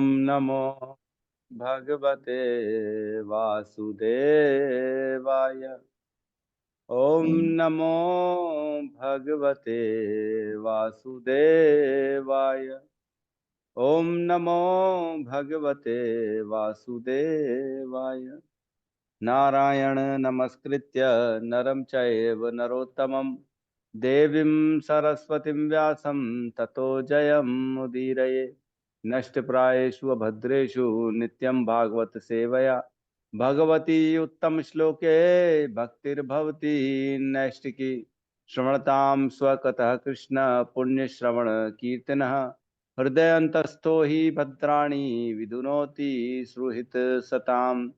ओम नमो भगवते वासुदेवाय। ओम नमो भगवते वासुदेवाय। ओम नमो भगवते वासुदेवाय। नारायण नमस्कृत्य नरं चैव नरोत्तमं देवीं सरस्वतीं व्यासं ततो जयमुदीरये। नष्टप्रायेषु भद्रेषु नित्यं भागवत सेवया भगवती उत्तम श्लोके भक्तिर्भवती नैष्टिकी। श्रवणतां स्वकतः कृष्ण पुण्यश्रवण कीर्तनः हृदयन्तस्थो हि भद्राणि विदुनोति सुहृत् सताम्।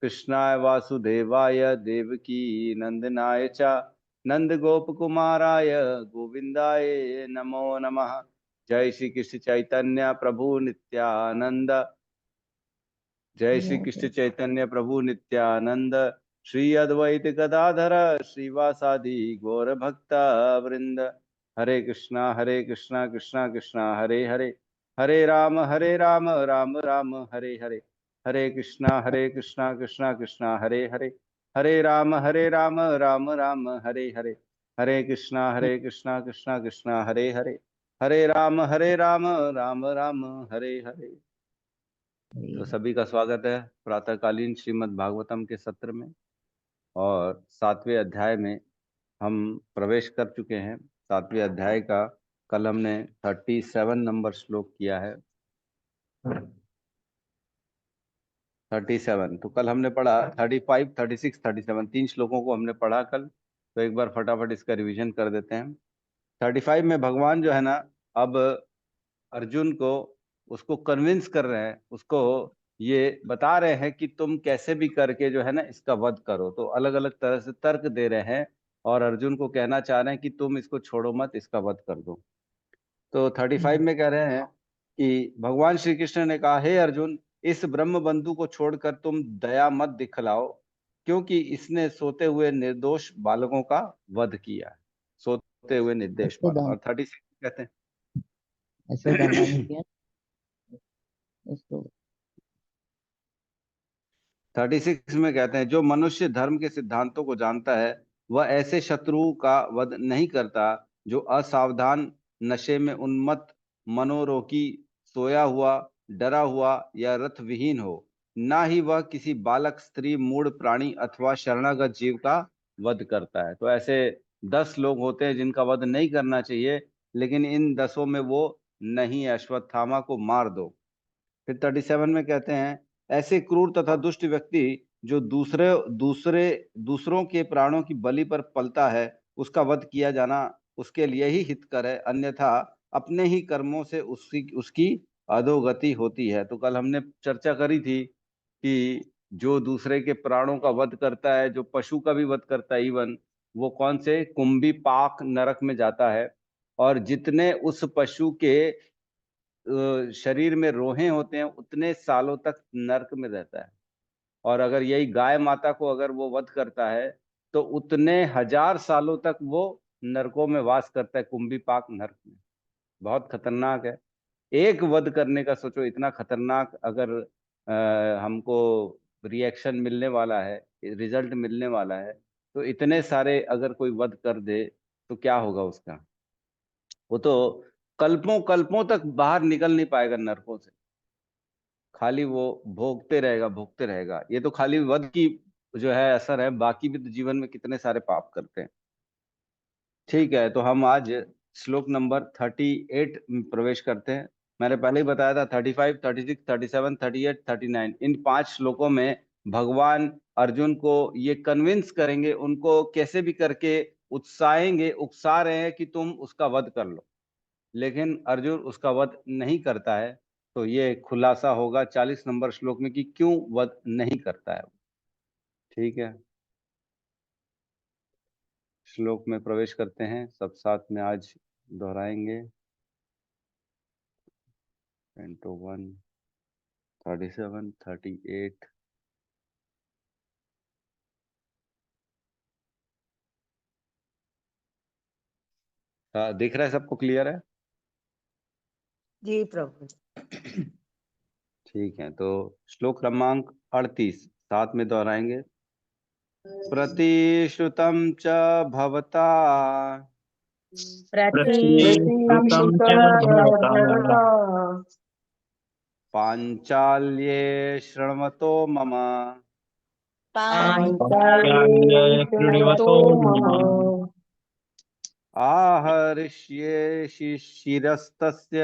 कृष्णाय वासुदेवाय देवकी नंदनाय च नंद गोपकुमाराय गोविंदाय नमो नमः। जय श्री कृष्ण चैतन्य प्रभु नित्यानंद। जय श्री कृष्ण चैतन्य प्रभु नित्यानंद। श्री अद्वैत गदाधर श्रीवासादि गौर भक्त वृंद। हरे कृष्णा कृष्णा कृष्णा हरे हरे, हरे राम राम राम हरे हरे। हरे कृष्णा कृष्णा कृष्णा हरे हरे, हरे राम राम राम हरे हरे। हरे कृष्णा कृष्णा कृष्णा हरे हरे, हरे राम राम राम हरे हरे। तो सभी का स्वागत है प्रातःकालीन श्रीमद् भागवतम के सत्र में। और 7वें अध्याय में हम प्रवेश कर चुके हैं। 7वें अध्याय का कल हमने 37 नंबर श्लोक किया है। 37 तो कल हमने पढ़ा 35, 36, 37 तीन श्लोकों को हमने पढ़ा कल। तो एक बार फटाफट इसका रिवीजन कर देते हैं। 35 में भगवान जो है ना, अब अर्जुन को उसको कन्विंस कर रहे हैं, उसको ये बता रहे हैं कि तुम कैसे भी करके जो है ना इसका वध करो। तो अलग अलग तरह से तर्क दे रहे हैं और अर्जुन को कहना चाह रहे हैं कि तुम इसको छोड़ो मत, इसका वध कर दो। तो 35 में कह रहे हैं कि भगवान श्री कृष्ण ने कहा, हे अर्जुन, इस ब्रह्म बंधु को छोड़कर तुम दया मत दिखलाओ, क्योंकि इसने सोते हुए निर्दोष बालकों का वध किया है। सोते हुए निर्दोष ऐसे बालक। दान और 36 कहते हैं ऐसे दाना नहीं किया इसको। 36 में कहते हैं, जो मनुष्य धर्म के सिद्धांतों को जानता है वह ऐसे शत्रु का वध नहीं करता जो असावधान, नशे में उन्मत्त, मनोरोगी, सोया हुआ, डरा हुआ या रथ विहीन हो। ना ही वह किसी बालक, स्त्री, मूढ़ प्राणी अथवा शरणागत जीव का वध करता है। तो ऐसे 10 लोग होते हैं जिनका वध नहीं करना चाहिए, लेकिन इन 10 में वो नहीं है। अश्वत्थामा को मार दो। फिर 37 में कहते हैं, ऐसे क्रूर तथा दुष्ट व्यक्ति जो दूसरे दूसरे दूसरों के प्राणों की बलि पर पलता है, उसका वध किया जाना उसके लिए ही हितकर है, अन्यथा अपने ही कर्मों से उसकी उसकी अधोगति होती है। तो कल हमने चर्चा करी थी कि जो दूसरे के प्राणों का वध करता है, जो पशु का भी वध करता है, इवन वो कौन से कुंभी पाक नरक में जाता है। और जितने उस पशु के शरीर में रोहे होते हैं उतने सालों तक नरक में रहता है। और अगर यही गाय माता को अगर वो वध करता है तो उतने हजार सालों तक वो नरकों में वास करता है, कुंभी पाक नरक में। बहुत खतरनाक है। एक वध करने का सोचो, इतना खतरनाक अगर हमको रिएक्शन मिलने वाला है, रिजल्ट मिलने वाला है, तो इतने सारे अगर कोई वध कर दे तो क्या होगा उसका। वो तो कल्पों कल्पों तक बाहर निकल नहीं पाएगा नरकों से। खाली वो भोगते रहेगा भोगते रहेगा। ये तो खाली वध की जो है असर है, बाकी भी तो जीवन में कितने सारे पाप करते हैं। ठीक है, तो हम आज श्लोक नंबर 38 में प्रवेश करते हैं। मैंने पहले ही बताया था 35, 36, 37, 38, 39 इन 5 श्लोकों में भगवान अर्जुन को ये कन्विंस करेंगे, उनको कैसे भी करके उत्साहेंगे, उकसा रहे हैं कि तुम उसका वध कर लो। लेकिन अर्जुन उसका वध नहीं करता है। तो ये खुलासा होगा 40 नंबर श्लोक में कि क्यों वध नहीं करता है। ठीक है, श्लोक में प्रवेश करते हैं, सब साथ में आज दोहराएंगे। 1, 37, 38। दिख रहा है सबको, क्लियर है? जी प्रभु। ठीक है, तो श्लोक क्रमांक 38 साथ में दोहराएंगे। प्रतिश्रुतं च भवता प्रतिश्रुतं च भवता पाञ्चाल्ये शृण्वतो मम पाञ्चाल्ये शृण्वतो मम आहरिष्ये शिरस्तस्य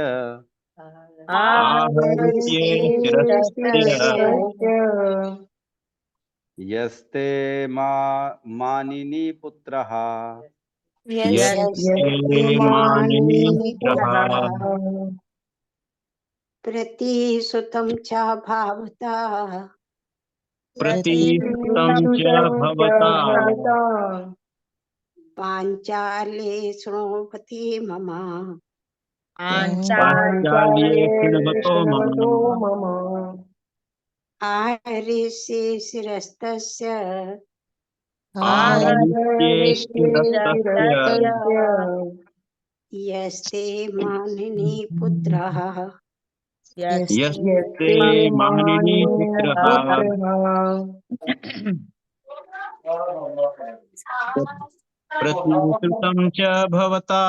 आहरिष्ये शिरस्तस्य यस्ते मानिनी पुत्रः यस्ते मानिनी पुत्रः प्रतिसुतं च भावता प्रतिश्रुतं च भवता पाञ्चाले शृणोति मम पाञ्चाल्ये शृण्वतो मम आहरिष्ये शिरस्तस्य आहरिष्ये शिरस्तस्य यस्ते मानिनी पुत्रः यस्ते मानिनी पुत्रः प्रतिश्रुतं च भवता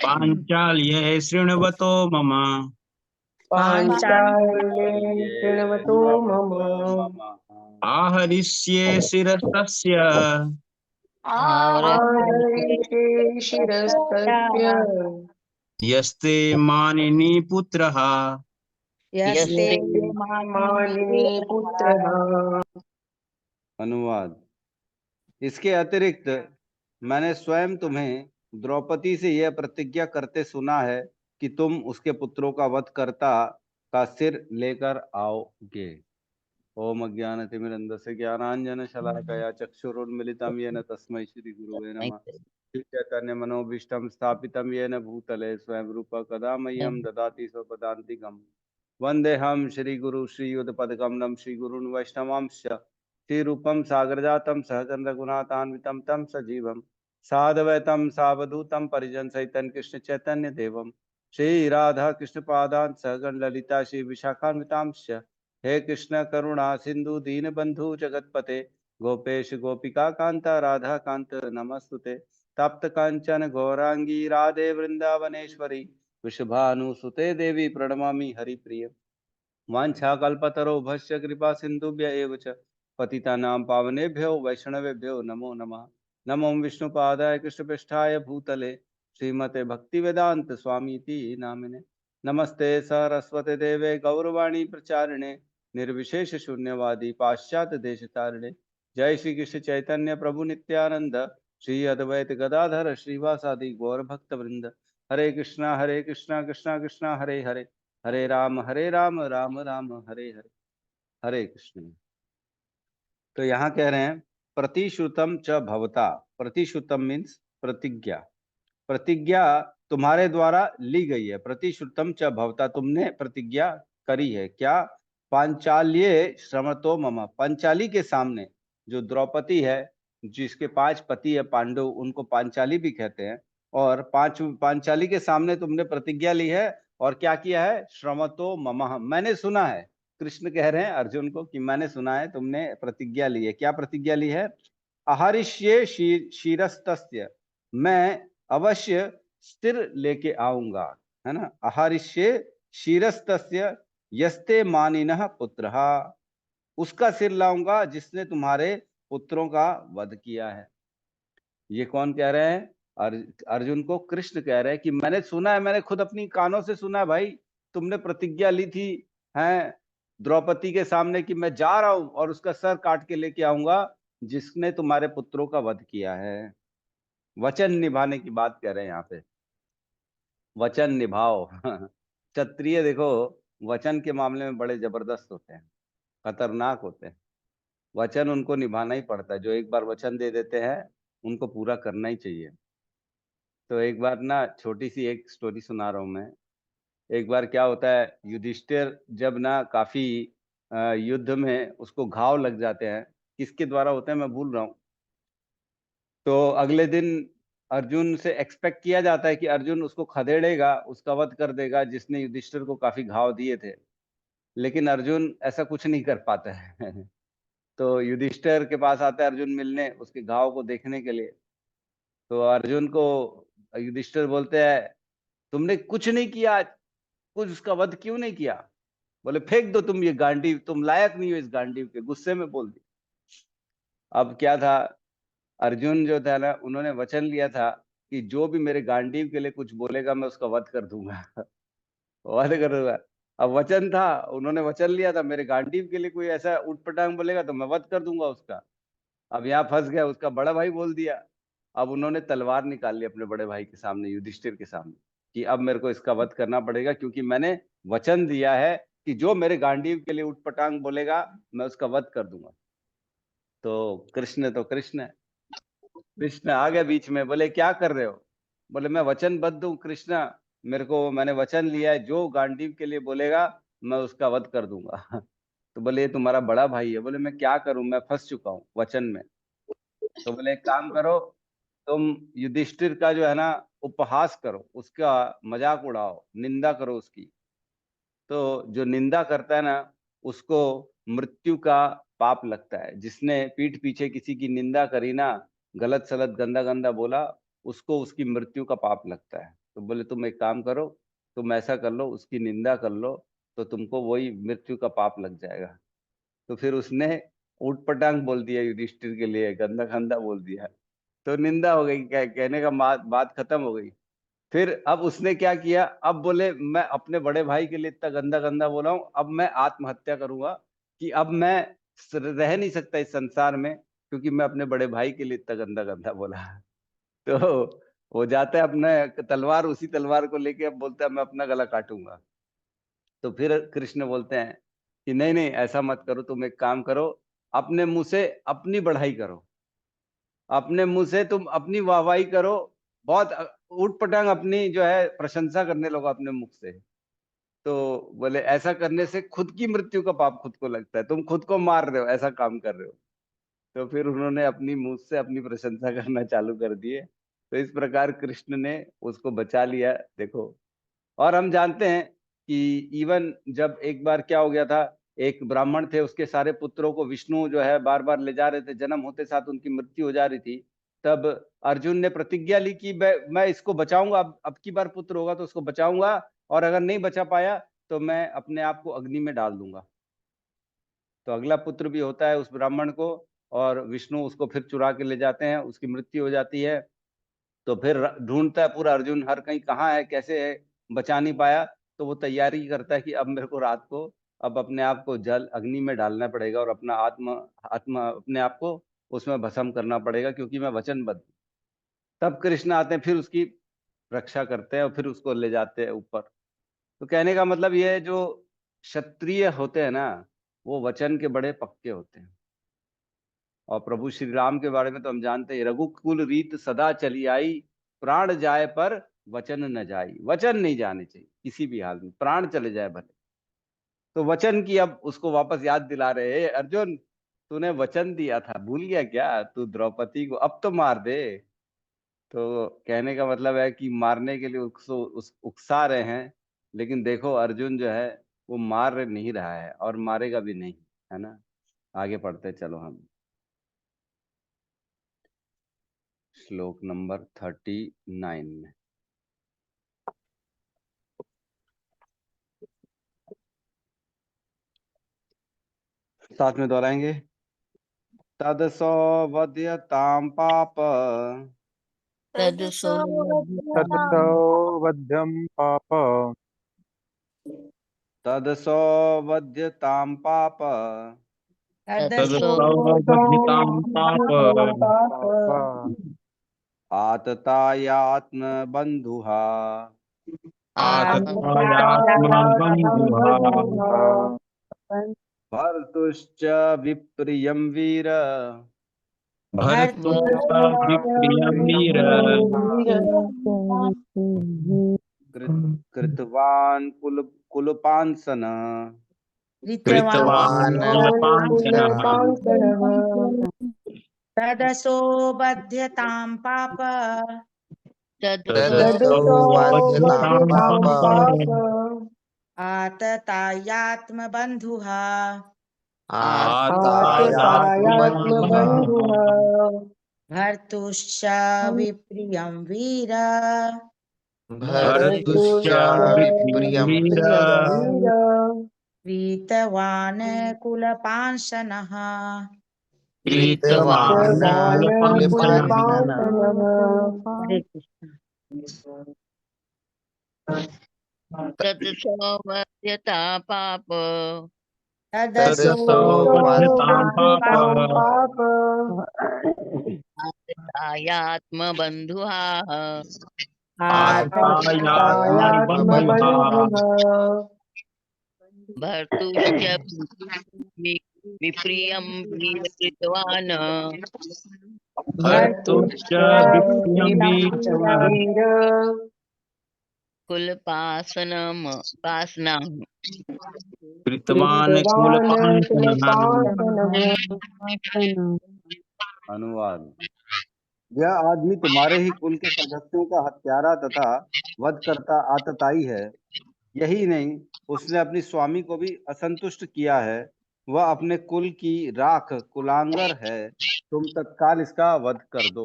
पाञ्चाल्ये शृण्वतो मम आहरिष्ये शिरस्तस्य यस्ते मानिनी पुत्रः अनुवाद। इसके अतिरिक्त मैंने स्वयं तुम्हें द्रौपदी से यह प्रतिज्ञा करते सुना है कि तुम उसके पुत्रों का वध कर्ता का सिर लेकर आओगे। ओम अज्ञानतिमिरन्धस्य ज्ञानाञ्जन शलाकया चक्षुरुन्मिलितं येन तस्मै श्री गुरुवे नमः। चैतन्य मनोभीष्टं स्थापितं येन भूतले स्वयं रूप कदा मह्यं ददाति स्वपदान्तिकम्। वन्देऽहं श्रीगुरु श्रीयुतपदकमलं श्रीगुरून् वैष्णवांश्च श्रीरूपं सागरजातं सहजन रघुनाथान्वितं तं सजीवं साधवैतं सावधूतं परिजन सहितं कृष्ण चैतन्य देवं श्री राधा कृष्ण पादान् सहगण ललिता श्री विशाखान्वितांश्च। हे कृष्ण करुणा सिंधु दीनबंधु जगतपते गोपेश गोपिका कांता राधा कांत नमस्तुते। तप्त कांचन गौरांगी राधे वृंदावनेश्वरी वृषभानुसुते देवी प्रणमामि हरिप्रिय। वाञ्छाकल्पतरुभ्यश्च कृपा सिन्धुभ्य एव च पतितानां पावनेभ्यो वैष्णवेभ्यो नमो नमः। नमो विष्णुपादाय कृष्णपृष्ठाय भूतले श्रीमते भक्तिवेदांत स्वामीति नामिने। नमस्ते सरस्वते देवे गौरवाणी प्रचारिणे निर्विशेष शून्यवादी पाश्चात्य देशतारिणे। जय श्री कृष्ण चैतन्य प्रभु नित्यानंद श्री अद्वैत गदाधर श्रीवासादि गौर भक्त वृंद। हरे कृष्णा कृष्णा कृष्णा हरे हरे हरे राम राम राम हरे हरे। हरे कृष्ण। तो यहाँ कह रहे हैं प्रतिश्रुतम च भवता। प्रतिश्रुतम मीन्स प्रतिज्ञा। प्रतिज्ञा तुम्हारे द्वारा ली गई है। प्रतिश्रुतम च भवता, तुमने प्रतिज्ञा करी है। क्या? पांचाल्ये श्रमतो मम। पांचाली के सामने, जो द्रौपदी है जिसके 5 पति है पांडव, उनको पांचाली भी कहते हैं। और पांचाली के सामने तुमने प्रतिज्ञा ली है। और क्या किया है? श्रमतो मम, मैंने सुना है। कृष्ण कह रहे हैं अर्जुन को कि मैंने सुना है तुमने प्रतिज्ञा ली है। क्या प्रतिज्ञा ली है? आहरिष्ये शिरस्तस्य, मैं अवश्य सिर लेके आऊंगा, है ना। आहरिष्ये शिरस्तस्य यस्ते मानिनः पुत्रः, उसका सिर लाऊंगा जिसने तुम्हारे पुत्रों का वध किया है। ये कौन कह रहे हैं? अर्जुन को कृष्ण कह रहे हैं कि मैंने सुना है, मैंने खुद अपनी कानों से सुना है भाई, तुमने प्रतिज्ञा ली थी हैं द्रौपदी के सामने कि मैं जा रहा हूं और उसका सर काट के लेके आऊंगा जिसने तुम्हारे पुत्रों का वध किया है। वचन निभाने की बात कह रहे हैं यहाँ पे। वचन निभाओ। क्षत्रिय देखो वचन के मामले में बड़े जबरदस्त होते हैं, खतरनाक होते हैं। वचन उनको निभाना ही पड़ता है। जो एक बार वचन दे देते हैं उनको पूरा करना ही चाहिए। तो एक बार ना छोटी सी एक स्टोरी सुना रहा हूँ मैं। एक बार क्या होता है, युधिष्ठिर जब ना काफी युद्ध में उसको घाव लग जाते हैं, किसके द्वारा होते हैं मैं भूल रहा हूँ। तो अगले दिन अर्जुन से एक्सपेक्ट किया जाता है कि अर्जुन उसको खदेड़ेगा, उसका वध कर देगा, जिसने युधिष्ठिर को काफी घाव दिए थे। लेकिन अर्जुन ऐसा कुछ नहीं कर पाता है। तो युधिष्ठिर के पास आता है अर्जुन मिलने, उसके घाव को देखने के लिए। तो अर्जुन को युधिष्ठिर बोलते हैं, तुमने कुछ नहीं किया आज, कुछ उसका वध क्यों नहीं किया? बोले फेंक दो तुम ये गांडीव, तुम लायक नहीं हो इस गांडीव के, गुस्से में बोल दिया। अब क्या था, अर्जुन जो था ना, उन्होंने वचन लिया था कि जो भी मेरे गांडीव के लिए कुछ बोलेगा मैं उसका वध कर दूंगा। वध कर दूंगा। अब वचन था, उन्होंने वचन लिया था, मेरे गांडीव के लिए कोई ऐसा उटपटांग बोलेगा तो मैं वध कर दूंगा उसका। अब यहाँ फंस गया, उसका बड़ा भाई बोल दिया। अब उन्होंने तलवार निकाल ली अपने बड़े भाई के सामने, युधिष्ठिर के सामने, कि अब मेरे को इसका वध करना पड़ेगा, क्योंकि मैंने वचन दिया है कि जो मेरे गांडीव के लिए उटपटांग बोलेगा मैं उसका वध कर दूंगा। तो कृष्ण है, कृष्ण आ गए बीच में, बोले क्या कर रहे हो? बोले मैं वचनबद्ध हूँ कृष्ण, मैंने वचन लिया है, जो गांडीव के लिए बोलेगा मैं उसका वध कर दूंगा। तो बोले ये तुम्हारा बड़ा भाई है। बोले मैं क्या करूं, मैं फंस चुका हूँ वचन में। तो बोले एक काम करो, तुम युधिष्ठिर का जो है ना उपहास करो, उसका मजाक उड़ाओ, निंदा करो उसकी। तो जो निंदा करता है ना, उसको मृत्यु का पाप लगता है। जिसने पीठ पीछे किसी की निंदा करी ना, गलत सलत गंदा गंदा बोला, उसको उसकी मृत्यु का पाप लगता है। तो बोले तुम एक काम करो, तुम ऐसा कर लो, उसकी निंदा कर लो, तो तुमको वही मृत्यु का पाप लग जाएगा। तो फिर उसने ऊटपटांग बोल दिया युधिष्ठिर के लिए, गंदा गंदा बोल दिया। तो निंदा हो गई, कहने का बात खत्म हो गई। फिर अब उसने क्या किया, अब बोले मैं अपने बड़े भाई के लिए इतना गंदा गंदा बोला हूं, अब मैं आत्महत्या करूंगा, कि अब मैं रह नहीं सकता इस संसार में, क्योंकि मैं अपने बड़े भाई के लिए इतना गंदा गंदा बोला। तो वो जाता है अपने तलवार, उसी तलवार को लेके अब बोलता है मैं अपना गला काटूंगा। तो फिर कृष्ण बोलते हैं कि नहीं नहीं ऐसा मत करो, तुम एक काम करो, अपने मुंह से अपनी बढ़ाई करो, अपने मुंह से तुम अपनी वाहवाही करो, बहुत ऊट पटांग अपनी जो है प्रशंसा करने लगो अपने मुख से। तो बोले ऐसा करने से खुद की मृत्यु का पाप खुद को लगता है, तुम खुद को मार रहे हो, ऐसा काम कर रहे हो। तो फिर उन्होंने अपनी मुंह से अपनी प्रशंसा करना चालू कर दिए। तो इस प्रकार कृष्ण ने उसको बचा लिया, देखो। और हम जानते हैं कि इवन जब एक बार क्या हो गया था, एक ब्राह्मण थे, उसके सारे पुत्रों को विष्णु जो है बार बार ले जा रहे थे, जन्म होते साथ उनकी मृत्यु हो जा रही थी। तब अर्जुन ने प्रतिज्ञा ली कि मैं इसको बचाऊंगा, अब की बार पुत्र होगा तो उसको बचाऊंगा, और अगर नहीं बचा पाया तो मैं अपने आप को अग्नि में डाल दूंगा। तो अगला पुत्र भी होता है उस ब्राह्मण को, और विष्णु उसको फिर चुरा के ले जाते हैं, उसकी मृत्यु हो जाती है। तो फिर ढूंढता है पूरा अर्जुन, हर कहीं कहाँ है, कैसे है, बचा नहीं पाया। तो वो तैयारी करता है कि अब मेरे को रात को अब अपने आप को जल अग्नि में डालना पड़ेगा, और अपना आत्मा आत्मा अपने आप को उसमें भस्म करना पड़ेगा, क्योंकि मैं वचनबद्ध हूं। तब कृष्ण आते हैं, फिर उसकी रक्षा करते हैं और फिर उसको ले जाते हैं ऊपर। तो कहने का मतलब ये है, जो क्षत्रिय होते हैं ना, वो वचन के बड़े पक्के होते हैं। और प्रभु श्री राम के बारे में तो हम जानते हैं, रघुकुल रीत सदा चली आई, प्राण जाए पर वचन न जाई। वचन नहीं जाने चाहिए किसी भी हाल में, प्राण चले जाए भले। तो वचन की अब उसको वापस याद दिला रहे हैं, अर्जुन तूने वचन दिया था, भूल गया क्या? तू द्रौपदी को अब तो मार दे। तो कहने का मतलब है कि मारने के लिए उकसा रहे हैं, लेकिन देखो अर्जुन जो है वो मार नहीं रहा है और मारेगा भी नहीं, है ना। आगे पढ़ते चलो हम, श्लोक नंबर 39 में। साथ में दोहराएंगे। तदसो वध्यताम पाप, तदसो तत्सो वध्यं पाप तदसो वध्यताम पाप, तदसो तदसौवध्यतां पाप पाप आततायात्म बंधुहा, आततायात्मबन्धुः भर्तुश्च विप्रियं वीर, भर्तुश्च विप्रियं वीर कृतवान् कुलपांसन, कृतवान् कुलपांचनः तदसो बध्यतां पाप तदसौ वध्यतां पाप आततायात्मबन्धुः आतायात्मबन्धुः भर्तुश्च विप्रियं वीर भर्तुश्च विप्रियं वीर वीतवान् कुलपांशनः प्रीतवान् कुलपांसनः हरे कृष्ण। तत्सौवर्यता पाप तदसो तदसौ वध्यतां पाप आत्मबन्धुः आतायात्मबन्धुः भर्तुश्च विप्रियं वीरकृतवान् भर्तुश्च विप्रियं वीर कुलपासनां कृतवान् कुलपांसनः। अनुवाद। यह आदमी तुम्हारे ही कुल के सदस्यों का हत्यारा तथा वध करता आतताई है। यही नहीं, उसने अपनी स्वामी को भी असंतुष्ट किया है। वह अपने कुल की राख कुलांगर है। तुम तत्काल इसका वध कर दो।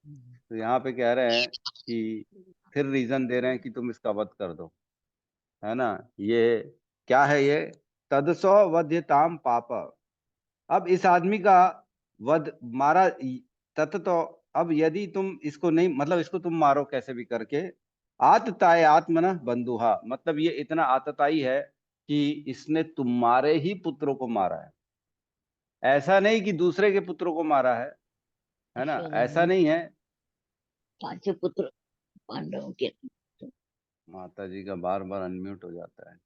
तो यहाँ पे कह रहे हैं कि फिर रीजन दे रहे हैं कि तुम इसका वध कर दो, है ना। ये क्या है? ये तदसो वध्यताम पाप। अब इस आदमी का वध मारा तत तो अब यदि तुम इसको नहीं, मतलब इसको तुम मारो कैसे भी करके। आतताय आत्मन बंधुहा, मतलब ये इतना आतताई है कि इसने तुम्हारे ही पुत्रों को मारा है। ऐसा नहीं कि दूसरे के पुत्रों को मारा है ना, ऐसा नहीं है। पांचों पुत्र पांडवों के माता जी का बार बार अनम्यूट हो जाता है।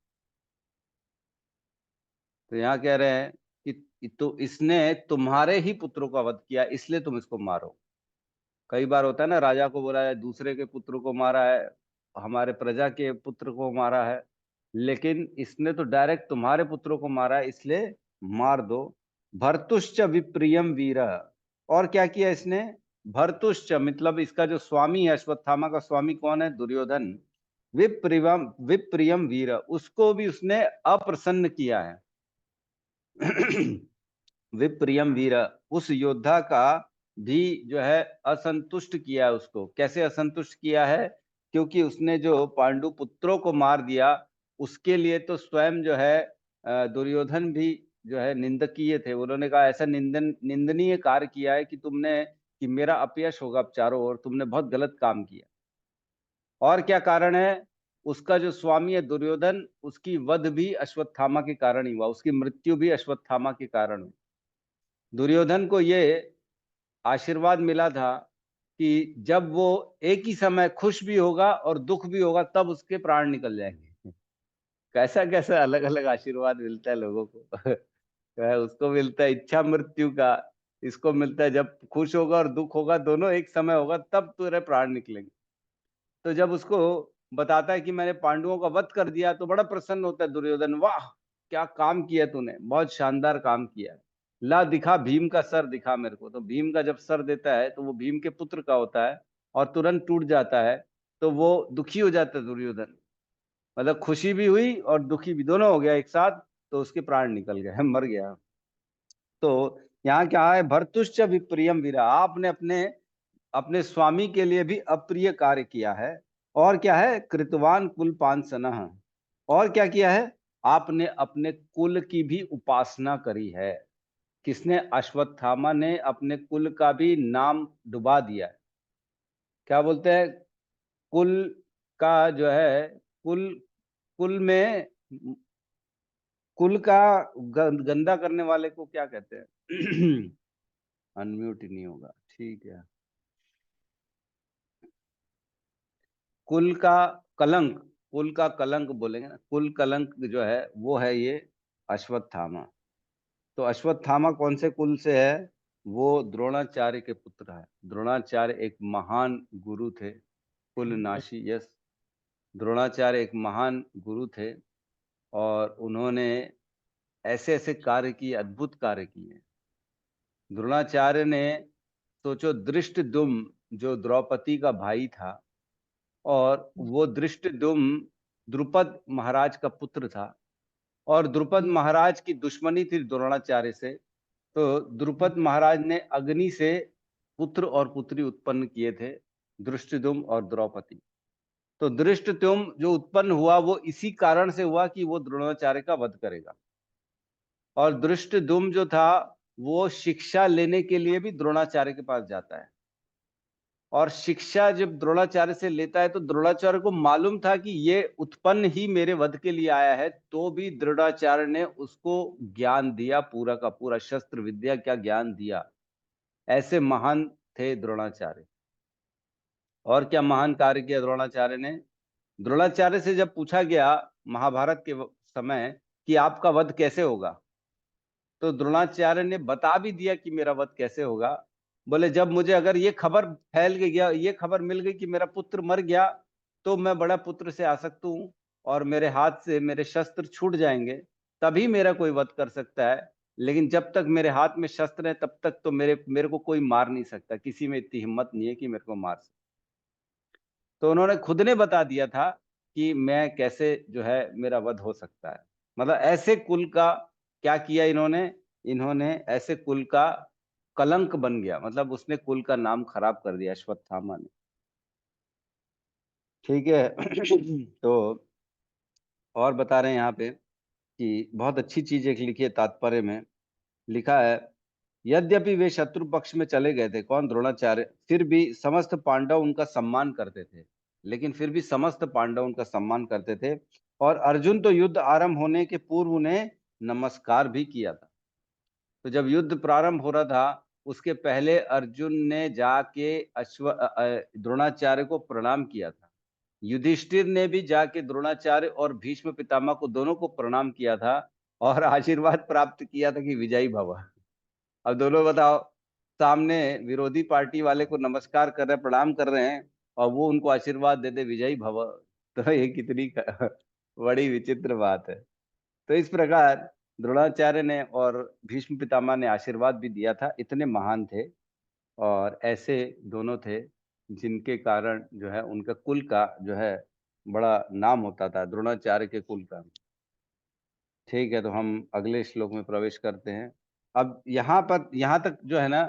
तो यहाँ कह रहे हैं कि तो इसने तुम्हारे ही पुत्रों का वध किया, इसलिए तुम इसको मारो। कई बार होता है ना, राजा को बोला है दूसरे के पुत्र को मारा है, हमारे प्रजा के पुत्र को मारा है, लेकिन इसने तो डायरेक्ट तुम्हारे पुत्रों को मारा है, इसलिए मार दो। भर्तुश्च विप्रियम वीर। और क्या किया इसने? भर्तुश्च मतलब इसका जो स्वामी है, अश्वत्थामा का स्वामी कौन है? दुर्योधन। विप्रियम विप्रियम वीर, उसको भी उसने अप्रसन्न किया है। विप्रियम वीर, उस योद्धा का भी जो है असंतुष्ट किया है। उसको कैसे असंतुष्ट किया है? क्योंकि उसने जो पांडु पुत्रों को मार दिया, उसके लिए तो स्वयं जो है दुर्योधन भी जो है निंदकीय थे। उन्होंने कहा ऐसा निंदनीय कार्य किया है कि तुमने, कि मेरा अपयश होगा अब चारों ओर, तुमने बहुत गलत काम किया। और क्या कारण है? उसका जो स्वामी है दुर्योधन, उसकी वध भी अश्वत्थामा के कारण ही हुआ, उसकी मृत्यु भी अश्वत्थामा के कारण हुई। दुर्योधन को ये आशीर्वाद मिला था कि जब वो एक ही समय खुश भी होगा और दुख भी होगा, तब उसके प्राण निकल जाएंगे। कैसा कैसा अलग अलग आशीर्वाद मिलता है लोगों को। उसको मिलता है इच्छा मृत्यु का, इसको मिलता है जब खुश होगा और दुख होगा दोनों एक समय होगा, तब तेरे प्राण निकलेंगे। तो जब उसको बताता है कि मैंने पांडवों का वध कर दिया, तो बड़ा प्रसन्न होता है दुर्योधन। वाह, क्या काम किया तूने, बहुत शानदार काम किया। ला दिखा भीम का सर दिखा मेरे को। तो भीम का जब सर देता है तो वो भीम के पुत्र का होता है और तुरंत टूट जाता है। तो वो दुखी हो जाता है दुर्योधन, मतलब खुशी भी हुई और दुखी भी, दोनों हो गया एक साथ। तो उसके प्राण निकल गए, मर गया। तो यहाँ क्या है? भर्तुश्च विप्रियम वीरा, आपने अपने अपने स्वामी के लिए भी अप्रिय कार्य किया है। और क्या है? कृतवान कुल पांसनः, और क्या किया है? आपने अपने कुल की भी उपासना करी है। किसने? अश्वत्थामा ने अपने कुल का भी नाम डुबा दिया है। क्या बोलते हैं? कुल का जो है, कुल कुल में कुल का गंदा करने वाले को क्या कहते हैं? अनम्यूट ही नहीं होगा, ठीक है। कुल का कलंक, कुल का कलंक बोलेंगे ना, कुल कलंक जो है वो है ये अश्वत्थामा। तो अश्वत्थामा कौन से कुल से है? वो द्रोणाचार्य के पुत्र है। द्रोणाचार्य एक महान गुरु थे, कुल नाशी। यस, द्रोणाचार्य एक महान गुरु थे और उन्होंने ऐसे ऐसे कार्य किए, अद्भुत कार्य किए। द्रोणाचार्य ने सोचो दृष्टद्युम्न जो द्रौपदी का भाई था, और वो दृष्टद्युम्न द्रुपद महाराज का पुत्र था, और द्रुपद महाराज की दुश्मनी थी द्रोणाचार्य से। तो द्रुपद महाराज ने अग्नि से पुत्र और पुत्री उत्पन्न किए थे, दृष्टद्युम्न और द्रौपदी। तो दृष्टद्युम्न जो उत्पन्न हुआ वो इसी कारण से हुआ कि वो द्रोणाचार्य का वध करेगा। और दृष्टद्युम्न जो था वो शिक्षा लेने के लिए भी द्रोणाचार्य के पास जाता है, और शिक्षा जब द्रोणाचार्य से लेता है तो द्रोणाचार्य को मालूम था कि ये उत्पन्न ही मेरे वध के लिए आया है, तो भी द्रोणाचार्य ने उसको ज्ञान दिया, पूरा का पूरा शस्त्र विद्या क्या ज्ञान दिया। ऐसे महान थे द्रोणाचार्य। और क्या महान कार्य किया द्रोणाचार्य ने। द्रोणाचार्य से जब पूछा गया महाभारत के समय कि आपका वध कैसे होगा, तो द्रोणाचार्य ने बता भी दिया कि मेरा वध कैसे होगा। बोले जब मुझे अगर ये खबर फैल गया, ये खबर मिल गई कि मेरा पुत्र मर गया, तो मैं बड़ा पुत्र से आसक्त हूँ और मेरे हाथ से मेरे शस्त्र छूट जाएंगे, तभी मेरा कोई वध कर सकता है। लेकिन जब तक मेरे हाथ में शस्त्र है तब तक तो मेरे को कोई मार नहीं सकता, किसी में इतनी हिम्मत नहीं है कि मेरे को मार सके। तो उन्होंने खुद ने बता दिया था कि मैं कैसे जो है मेरा वध हो सकता है। मतलब ऐसे कुल का क्या किया इन्होंने, इन्होंने ऐसे कुल का कलंक बन गया, मतलब उसने कुल का नाम खराब कर दिया अश्वत्थामा ने। ठीक है। तो और बता रहे हैं यहाँ पे कि बहुत अच्छी चीज एक लिखी है तात्पर्य में, लिखा है यद्यपि वे शत्रु पक्ष में चले गए थे, कौन, द्रोणाचार्य, फिर भी समस्त पांडव उनका सम्मान करते थे। लेकिन फिर भी समस्त पांडव उनका सम्मान करते थे, और अर्जुन तो युद्ध आरंभ होने के पूर्व उन्हें नमस्कार भी किया था। तो जब युद्ध प्रारंभ हो रहा था उसके पहले अर्जुन ने जाके द्रोणाचार्य को प्रणाम किया था। युधिष्ठिर ने भी जाके द्रोणाचार्य और भीष्म पितामह को दोनों को प्रणाम किया था और आशीर्वाद प्राप्त किया था कि विजयी भव। अब दोनों बताओ, सामने विरोधी पार्टी वाले को नमस्कार कर रहे हैं, प्रणाम कर रहे हैं, और वो उनको आशीर्वाद दे दे विजयी भव, तो ये कितनी बड़ी विचित्र बात है। तो इस प्रकार द्रोणाचार्य ने और भीष्म पितामह ने आशीर्वाद भी दिया था, इतने महान थे। और ऐसे दोनों थे जिनके कारण जो है उनका कुल का जो है बड़ा नाम होता था, द्रोणाचार्य के कुल का। ठीक है, तो हम अगले श्लोक में प्रवेश करते हैं। अब यहाँ तक जो है ना,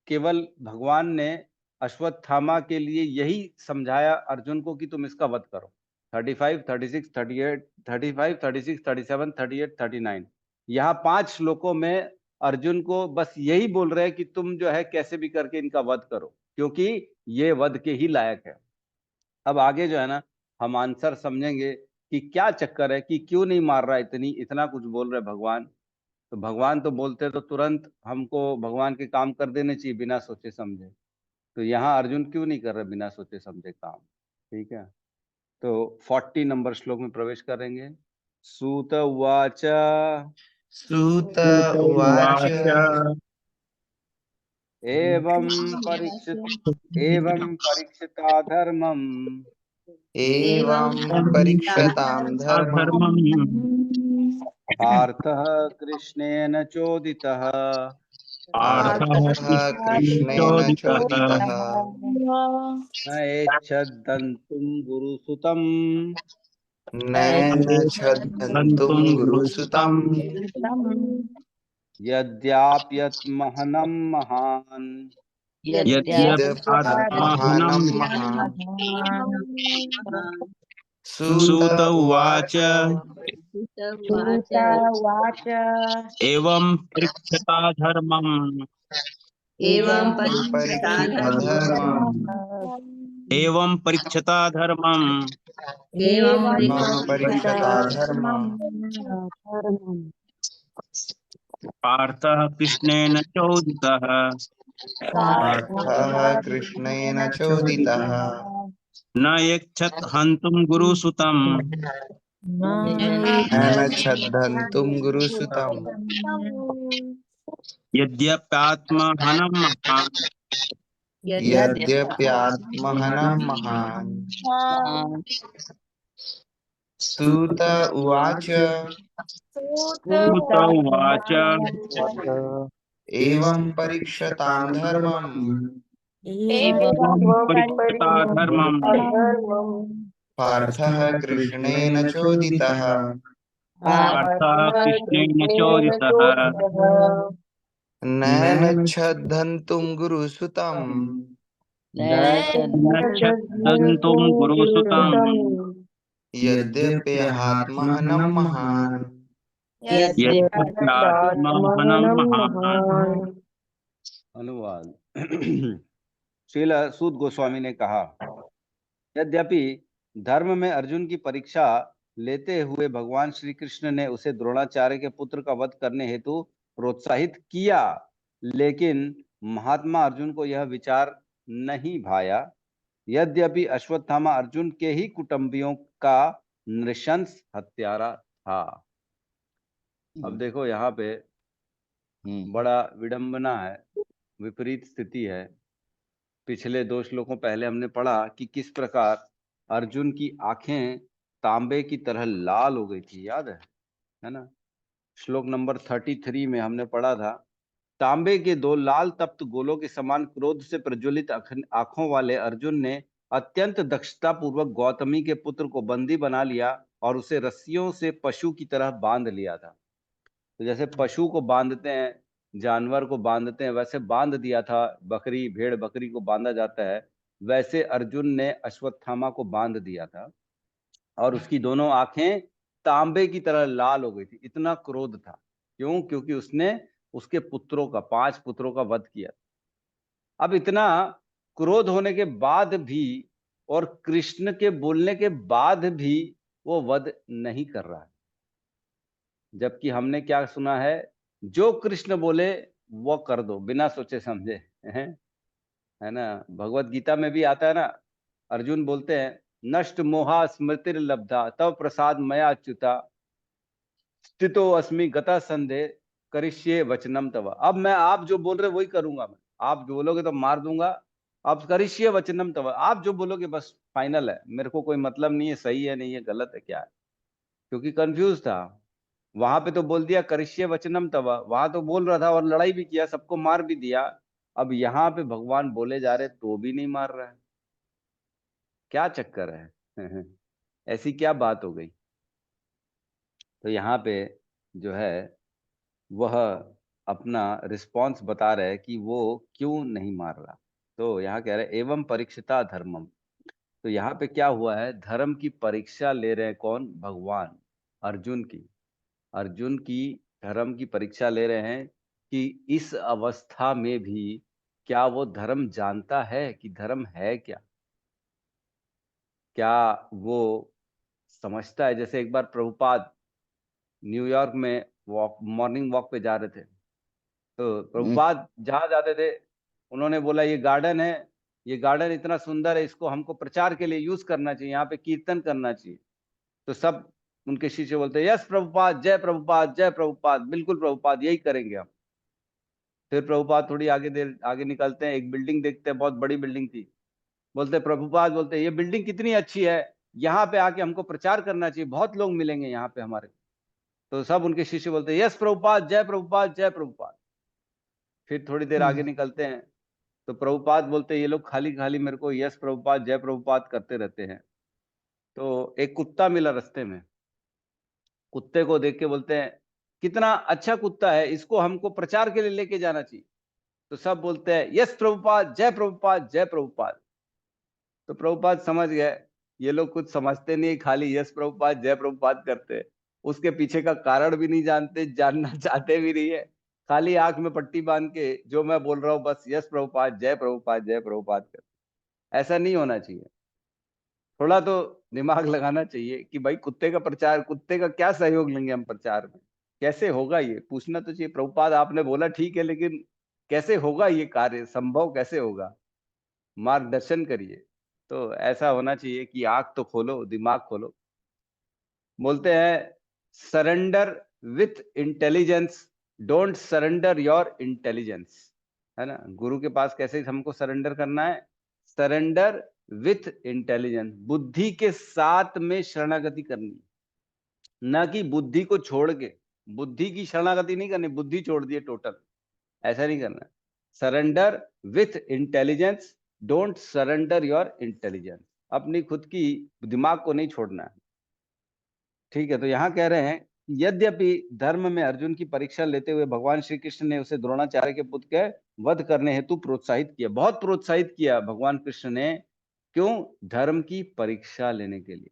केवल भगवान ने अश्वत्थामा के लिए यही समझाया अर्जुन को कि तुम इसका वध करो। 35, 36, 38, 35, 36, 37, 38, 39, यहाँ 5 श्लोकों में अर्जुन को बस यही बोल रहे हैं कि तुम जो है कैसे भी करके इनका वध करो, क्योंकि ये वध के ही लायक है। अब आगे जो है ना हम आंसर समझेंगे कि क्या चक्कर है, कि क्यों नहीं मार रहा, इतना कुछ बोल रहे भगवान। तो भगवान तो बोलते तो तुरंत हमको भगवान के काम कर देने चाहिए बिना सोचे समझे। तो यहाँ अर्जुन क्यों नहीं कर रहे बिना सोचे समझे काम। ठीक है, तो 40 नंबर श्लोक में प्रवेश करेंगे। सूत उवाच सूत सूत उवाच उवाच एवं परीक्षिता धर्मम् एवं परीक्षतां धर्मम् अधर्मम् पार्थः कृष्णेन चोदितः पार्थः कृष्णेन चोदितः न एच्छदन्तुं गुरुसुतम् नैन छदन्तुं गुरुसुतम् यद्याप्यत्महनं महान् यद्यप्यात्मानं महान् सूत सूत उवाच उवाच एवं परीक्षता धर्मम् एवं परीक्षिता धर्मम् एवं परीक्षता धर्मम् एवं परीक्षता धर्मम् पार्थः कृष्णेन चोदितः पार्थः कृष्णेन चोदितः न यच्छत् हन्तुं गुरुसुतम् न छदन्तुं गुरुसुतम् यद्यप्यात्महनं महान् यद्यप्यात्महनं महान् सूत उवाच सूत उवाच एवं परीक्षतां धर्मम् एवं परीक्षता धर्मम् पार्थः कृष्णेन चोदितः पार्थः कृष्णेन चोदितः नैनच्छद्धन्तुं गुरुसुतम् नक्षत्रं गुरुसुतं यद्यप्यहात्महनं महान् यद्यप्यात्महनं महान्। अनुवाद। श्रील सूत गोस्वामी ने कहा, यद्यपि धर्म में अर्जुन की परीक्षा लेते हुए भगवान श्री कृष्ण ने उसे द्रोणाचार्य के पुत्र का वध करने हेतु प्रोत्साहित किया, लेकिन महात्मा अर्जुन को यह विचार नहीं भाया। यद्यपि अश्वत्थामा अर्जुन के ही कुटुंबियों का नृशंस हत्यारा था। अब देखो यहाँ पे बड़ा विडंबना है, विपरीत स्थिति है। पिछले 2 श्लोकों पहले हमने पढ़ा कि किस प्रकार अर्जुन की आंखें तांबे की तरह लाल हो गई थी, याद है ना। श्लोक नंबर 33 में हमने पढ़ा था, तांबे के 2 लाल तप्त गोलों के समान क्रोध से प्रज्वलित आंखों वाले अर्जुन ने अत्यंत दक्षता पूर्वक गौतमी के पुत्र को बंदी बना लिया और उसे रस्सियों से पशु की तरह बांध लिया था। तो जैसे पशु को बांधते हैं, जानवर को बांधते हैं, वैसे बांध दिया था। बकरी, भेड़ बकरी को बांधा जाता है, वैसे अर्जुन ने अश्वत्थामा को बांध दिया था और उसकी दोनों आंखें तांबे की तरह लाल हो गई थी। इतना क्रोध था। क्यों? क्योंकि उसने उसके पुत्रों का, 5 पुत्रों का वध किया। अब इतना क्रोध होने के बाद भी और कृष्ण के बोलने के बाद भी वो वध नहीं कर रहा है, जबकि हमने क्या सुना है, जो कृष्ण बोले वो कर दो बिना सोचे समझे, है ना। भगवत गीता में भी आता है ना, अर्जुन बोलते हैं, नष्ट मोहा स्मृतिर लब्धा तव प्रसाद मया अच्युता स्थितो अस्मि गता संधे करिष्ये वचनम तव। अब मैं, आप जो बोल रहे वही करूंगा मैं। आप जो बोलोगे तो मार दूंगा। अब करिष्ये वचनम तव, आप जो बोलोगे बस फाइनल है, मेरे को कोई मतलब नहीं है सही है नहीं है गलत है क्या है, क्योंकि कंफ्यूज था। वहां पे तो बोल दिया करिष्ये वचनम तव, वहां तो बोल रहा था और लड़ाई भी किया, सबको मार भी दिया। अब यहाँ पे भगवान बोले जा रहे तो भी नहीं मार रहा है, क्या चक्कर है? ऐसी क्या बात हो गई? तो यहाँ पे जो है वह अपना रिस्पॉन्स बता रहे कि वो क्यों नहीं मार रहा। तो यहाँ कह रहे एवं परीक्षिता धर्मम। तो यहाँ पे क्या हुआ है, धर्म की परीक्षा ले रहे हैं कौन? भगवान अर्जुन की। अर्जुन की धर्म की परीक्षा ले रहे हैं कि इस अवस्था में भी क्या वो धर्म जानता है कि धर्म है क्या, क्या वो समझता है। जैसे एक बार प्रभुपाद न्यूयॉर्क में मॉर्निंग वॉक पे जा रहे थे, तो प्रभुपाद जहाँ जाते थे उन्होंने बोला ये गार्डन है, ये गार्डन इतना सुंदर है, इसको हमको प्रचार के लिए यूज करना चाहिए, यहाँ पे कीर्तन करना चाहिए। तो सब उनके शिष्य बोलते यस प्रभुपाद, जय प्रभुपाद, जय प्रभुपाद, बिल्कुल प्रभुपाद, यही करेंगे हम। फिर प्रभुपाद थोड़ी देर आगे निकलते हैं, एक बिल्डिंग देखते हैं, बहुत बड़ी बिल्डिंग थी। बोलते प्रभुपाद बोलते ये बिल्डिंग कितनी अच्छी है, यहाँ पे आके हमको प्रचार करना चाहिए, बहुत लोग मिलेंगे यहाँ पे हमारे। तो सब उनके शिष्य बोलते यस प्रभुपाद, जय प्रभुपाद, जय प्रभुपाद। फिर थोड़ी देर आगे निकलते हैं तो प्रभुपाद बोलते ये लोग खाली खाली मेरे को यस प्रभुपाद, जय प्रभुपाद करते रहते हैं। तो एक कुत्ता मिला रास्ते में, कुत्ते को देख के बोलते हैं कितना अच्छा कुत्ता है, इसको हमको प्रचार के लिए लेके जाना चाहिए। तो सब बोलते हैं यस प्रभुपाद, जय प्रभुपाद, जय प्रभुपाद। तो प्रभुपाद समझ गए ये लोग कुछ समझते नहीं, खाली यस प्रभुपाद, जय प्रभुपाद करते, उसके पीछे का कारण भी नहीं जानते, जानना चाहते भी नहीं है, खाली आंख में पट्टी बांध के जो मैं बोल रहा हूँ बस यस प्रभुपाद, जय प्रभुपाद, जय प्रभुपाद करते। ऐसा नहीं होना चाहिए। थोड़ा तो दिमाग लगाना चाहिए कि भाई कुत्ते का प्रचार, कुत्ते का क्या सहयोग लेंगे हम प्रचार में, कैसे होगा ये पूछना तो चाहिए। प्रभुपाद आपने बोला ठीक है, लेकिन कैसे होगा ये कार्य, संभव कैसे होगा, मार्गदर्शन करिए। तो ऐसा होना चाहिए कि आंख तो खोलो, दिमाग खोलो। बोलते हैं surrender with intelligence, don't surrender your intelligence, है ना। गुरु के पास कैसे हमको सरेंडर करना है? सरेंडर विथ इंटेलिजेंस, बुद्धि के साथ में शरणागति करनी, ना कि बुद्धि को छोड़ के। बुद्धि की शरणागति नहीं करनी, बुद्धि छोड़ दिए टोटल। ऐसा नहीं करना। Surrender with intelligence, don't surrender your intelligence. अपनी खुद की दिमाग को नहीं छोड़ना है। ठीक है, तो यहाँ कह रहे हैं यद्यपि धर्म में अर्जुन की परीक्षा लेते हुए भगवान श्री कृष्ण ने उसे द्रोणाचार्य के पुत्र के वध करने हेतु प्रोत्साहित किया, बहुत प्रोत्साहित किया भगवान कृष्ण ने। क्यों? धर्म की परीक्षा लेने के लिए।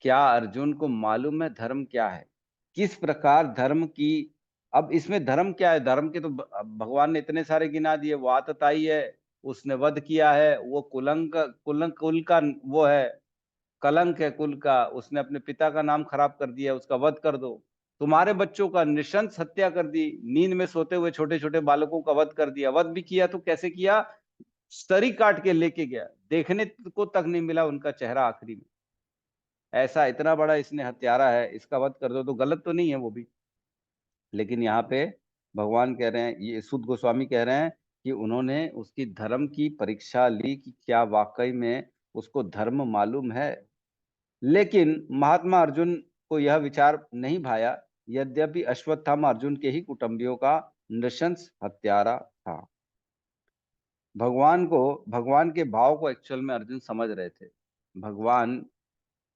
क्या अर्जुन को मालूम है धर्म क्या है, किस प्रकार धर्म की। अब इसमें धर्म क्या है? धर्म के तो भगवान ने इतने सारे गिना दिए। वो आतताई है, उसने वध किया है, वो कुल का वो है, कलंक है कुल का, उसने अपने पिता का नाम खराब कर दिया, उसका वध कर दो। तुम्हारे बच्चों का नृशंस हत्या कर दी, नींद में सोते हुए छोटे छोटे बालकों का वध कर दिया। वध भी किया तो कैसे किया? सरी काट के लेके गया, देखने को तक नहीं मिला उनका चेहरा आखिरी में। ऐसा इतना बड़ा इसने हत्यारा है, इसका वध कर दो। तो गलत तो नहीं है वो भी, लेकिन यहाँ पे भगवान कह रहे हैं, ये सुद गोस्वामी कह रहे हैं कि उन्होंने उसकी धर्म की परीक्षा ली कि क्या वाकई में उसको धर्म मालूम है। लेकिन महात्मा अर्जुन को यह विचार नहीं भाया, यद्यपि अश्वत्थामा अर्जुन के ही कुटुंबियों का नृशंस हत्यारा था। भगवान के भाव को एक्चुअल में अर्जुन समझ रहे थे। भगवान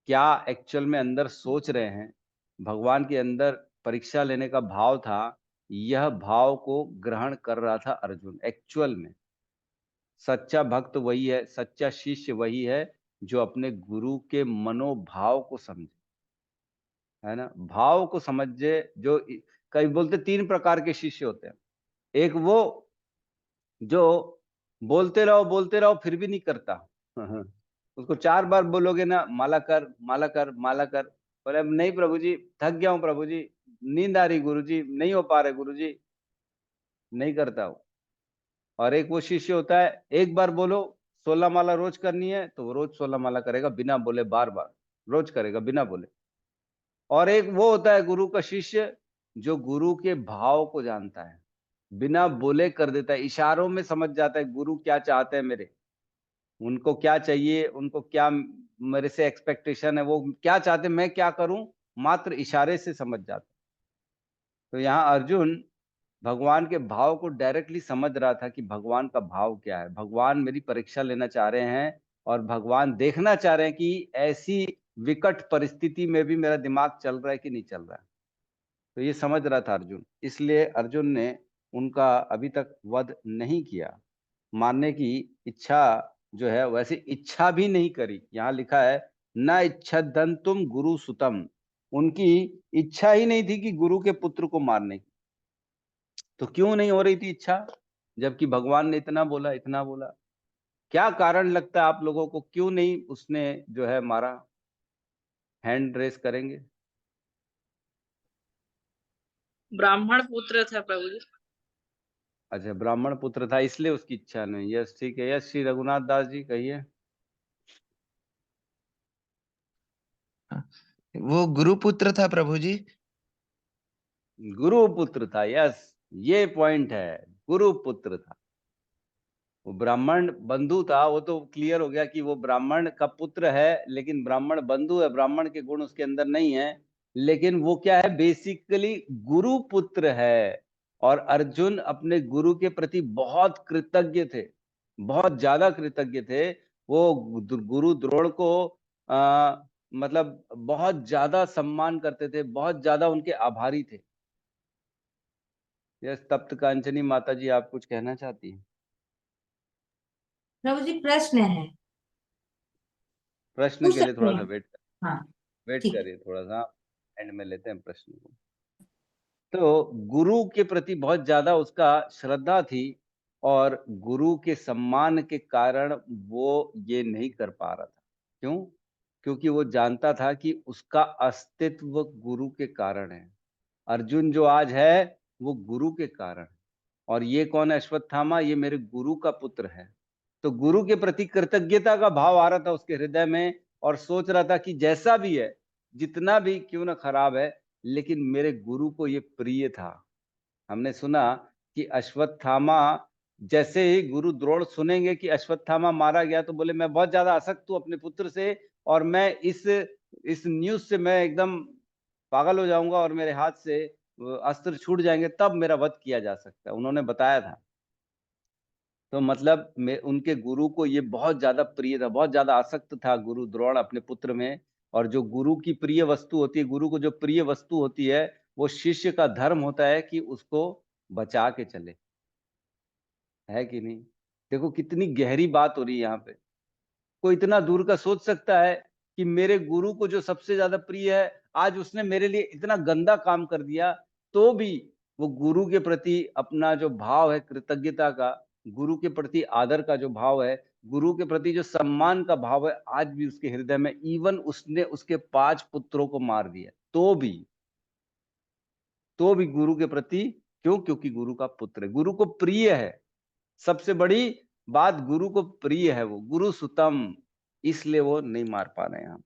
क्या एक्चुअल में अंदर सोच रहे हैं, भगवान के अंदर परीक्षा लेने का भाव था, यह भाव को ग्रहण कर रहा था अर्जुन एक्चुअल में। सच्चा भक्त वही है, सच्चा शिष्य वही है जो अपने गुरु के मनोभाव को समझे, है ना, भाव को समझे। जो कई बोलते 3 प्रकार के शिष्य होते हैं। एक वो जो बोलते रहो फिर भी नहीं करता। उसको 4 बार बोलोगे ना, माला कर माला कर माला कर, बोले नहीं प्रभु जी, थक गया हूं प्रभु जी, नींद आ रही गुरु जी, नहीं हो पा रहे गुरु जी, नहीं करता वो। और एक वो शिष्य होता है, एक बार बोलो 16 माला रोज करनी है तो वो रोज 16 माला करेगा बिना बोले, बार बार रोज करेगा बिना बोले। और एक वो होता है गुरु का शिष्य जो गुरु के भाव को जानता है, बिना बोले कर देता है, इशारों में समझ जाता है गुरु क्या चाहते हैं मेरे, उनको क्या चाहिए, उनको क्या मेरे से एक्सपेक्टेशन है, वो क्या चाहते हैं मैं क्या करूं, मात्र इशारे से समझ जाता। तो यहाँ अर्जुन भगवान के भाव को डायरेक्टली समझ रहा था कि भगवान का भाव क्या है। भगवान मेरी परीक्षा लेना चाह रहे हैं और भगवान देखना चाह रहे हैं कि ऐसी विकट परिस्थिति में भी मेरा दिमाग चल रहा है कि नहीं चल रहा है। तो ये समझ रहा था अर्जुन, इसलिए अर्जुन ने उनका अभी तक वध नहीं किया। मारने की इच्छा जो है वैसे इच्छा भी नहीं करी। यहाँ लिखा है न इच्छदंतुम गुरु सुतम, उनकी इच्छा ही नहीं थी कि गुरु के पुत्र को मारने की। तो क्यों नहीं हो रही थी इच्छा, जबकि भगवान ने इतना बोला इतना बोला? क्या कारण लगता है आप लोगों को, क्यों नहीं उसने जो है मारा? हैंड रेस करेंगे। ब्राह्मण पुत्र था प्रभु जी। अच्छा, ब्राह्मण पुत्र था इसलिए उसकी इच्छा नहीं। यस, ठीक है। यस, श्री रघुनाथ दास जी कहिए। वो गुरुपुत्र था प्रभु जी। गुरु पुत्र था, यस, ये पॉइंट है, गुरु पुत्र था। वो ब्राह्मण बंधु था, वो तो क्लियर हो गया कि वो ब्राह्मण का पुत्र है, लेकिन ब्राह्मण बंधु है, ब्राह्मण के गुण उसके अंदर नहीं है। लेकिन वो क्या है, बेसिकली गुरु पुत्र है। और अर्जुन अपने गुरु के प्रति बहुत कृतज्ञ थे, बहुत ज्यादा कृतज्ञ थे। वो गुरु द्रोण को मतलब बहुत ज्यादा सम्मान करते थे, बहुत ज्यादा उनके आभारी थे। यस, तप्त कांचनी माता जी, आप कुछ कहना चाहती हैं? प्रभु जी प्रश्न है, प्रश्न पूछ के लिए सकते थोड़ा सा हैं? हाँ वेट ठीक। करिए, थोड़ा सा एंड में लेते हैं प्रश्न को। तो गुरु के प्रति बहुत ज्यादा उसका श्रद्धा थी, और गुरु के सम्मान के कारण वो ये नहीं कर पा रहा था। क्यों? क्योंकि वो जानता था कि उसका अस्तित्व गुरु के कारण है। अर्जुन जो आज है वो गुरु के कारण। और ये कौन है? अश्वत्थामा, ये मेरे गुरु का पुत्र है। तो गुरु के प्रति कृतज्ञता का भाव आ रहा था उसके हृदय में, और सोच रहा था कि जैसा भी है, जितना भी क्यों ना खराब है, लेकिन मेरे गुरु को ये प्रिय था। हमने सुना कि अश्वत्थामा, जैसे ही गुरु द्रोण सुनेंगे कि अश्वत्थामा मारा गया, तो बोले मैं बहुत ज्यादा आसक्त हूं अपने पुत्र से, और मैं इस न्यूज से मैं एकदम पागल हो जाऊंगा, और मेरे हाथ से अस्त्र छूट जाएंगे तब मेरा वध किया जा सकता है, उन्होंने बताया था। तो मतलब उनके गुरु को ये बहुत ज्यादा प्रिय था, बहुत ज्यादा आसक्त था गुरु द्रोण अपने पुत्र में। और जो गुरु की प्रिय वस्तु होती है, गुरु को जो प्रिय वस्तु होती है, वो शिष्य का धर्म होता है कि उसको बचा के चले, है कि नहीं? देखो कितनी गहरी बात हो रही है यहाँ पे। कोई इतना दूर का सोच सकता है कि मेरे गुरु को जो सबसे ज्यादा प्रिय है, आज उसने मेरे लिए इतना गंदा काम कर दिया, तो भी वो गुरु के प्रति अपना जो भाव है कृतज्ञता का, गुरु के प्रति आदर का जो भाव है, गुरु के प्रति जो सम्मान का भाव है, आज भी उसके हृदय में। इवन उसने उसके 5 पुत्रों को मार दिया, तो भी गुरु के प्रति, क्यों? क्योंकि गुरु का पुत्र है, गुरु को प्रिय है। सबसे बड़ी बात, गुरु को प्रिय है, वो गुरु सुतम, इसलिए वो नहीं मार पा रहे हैं हम।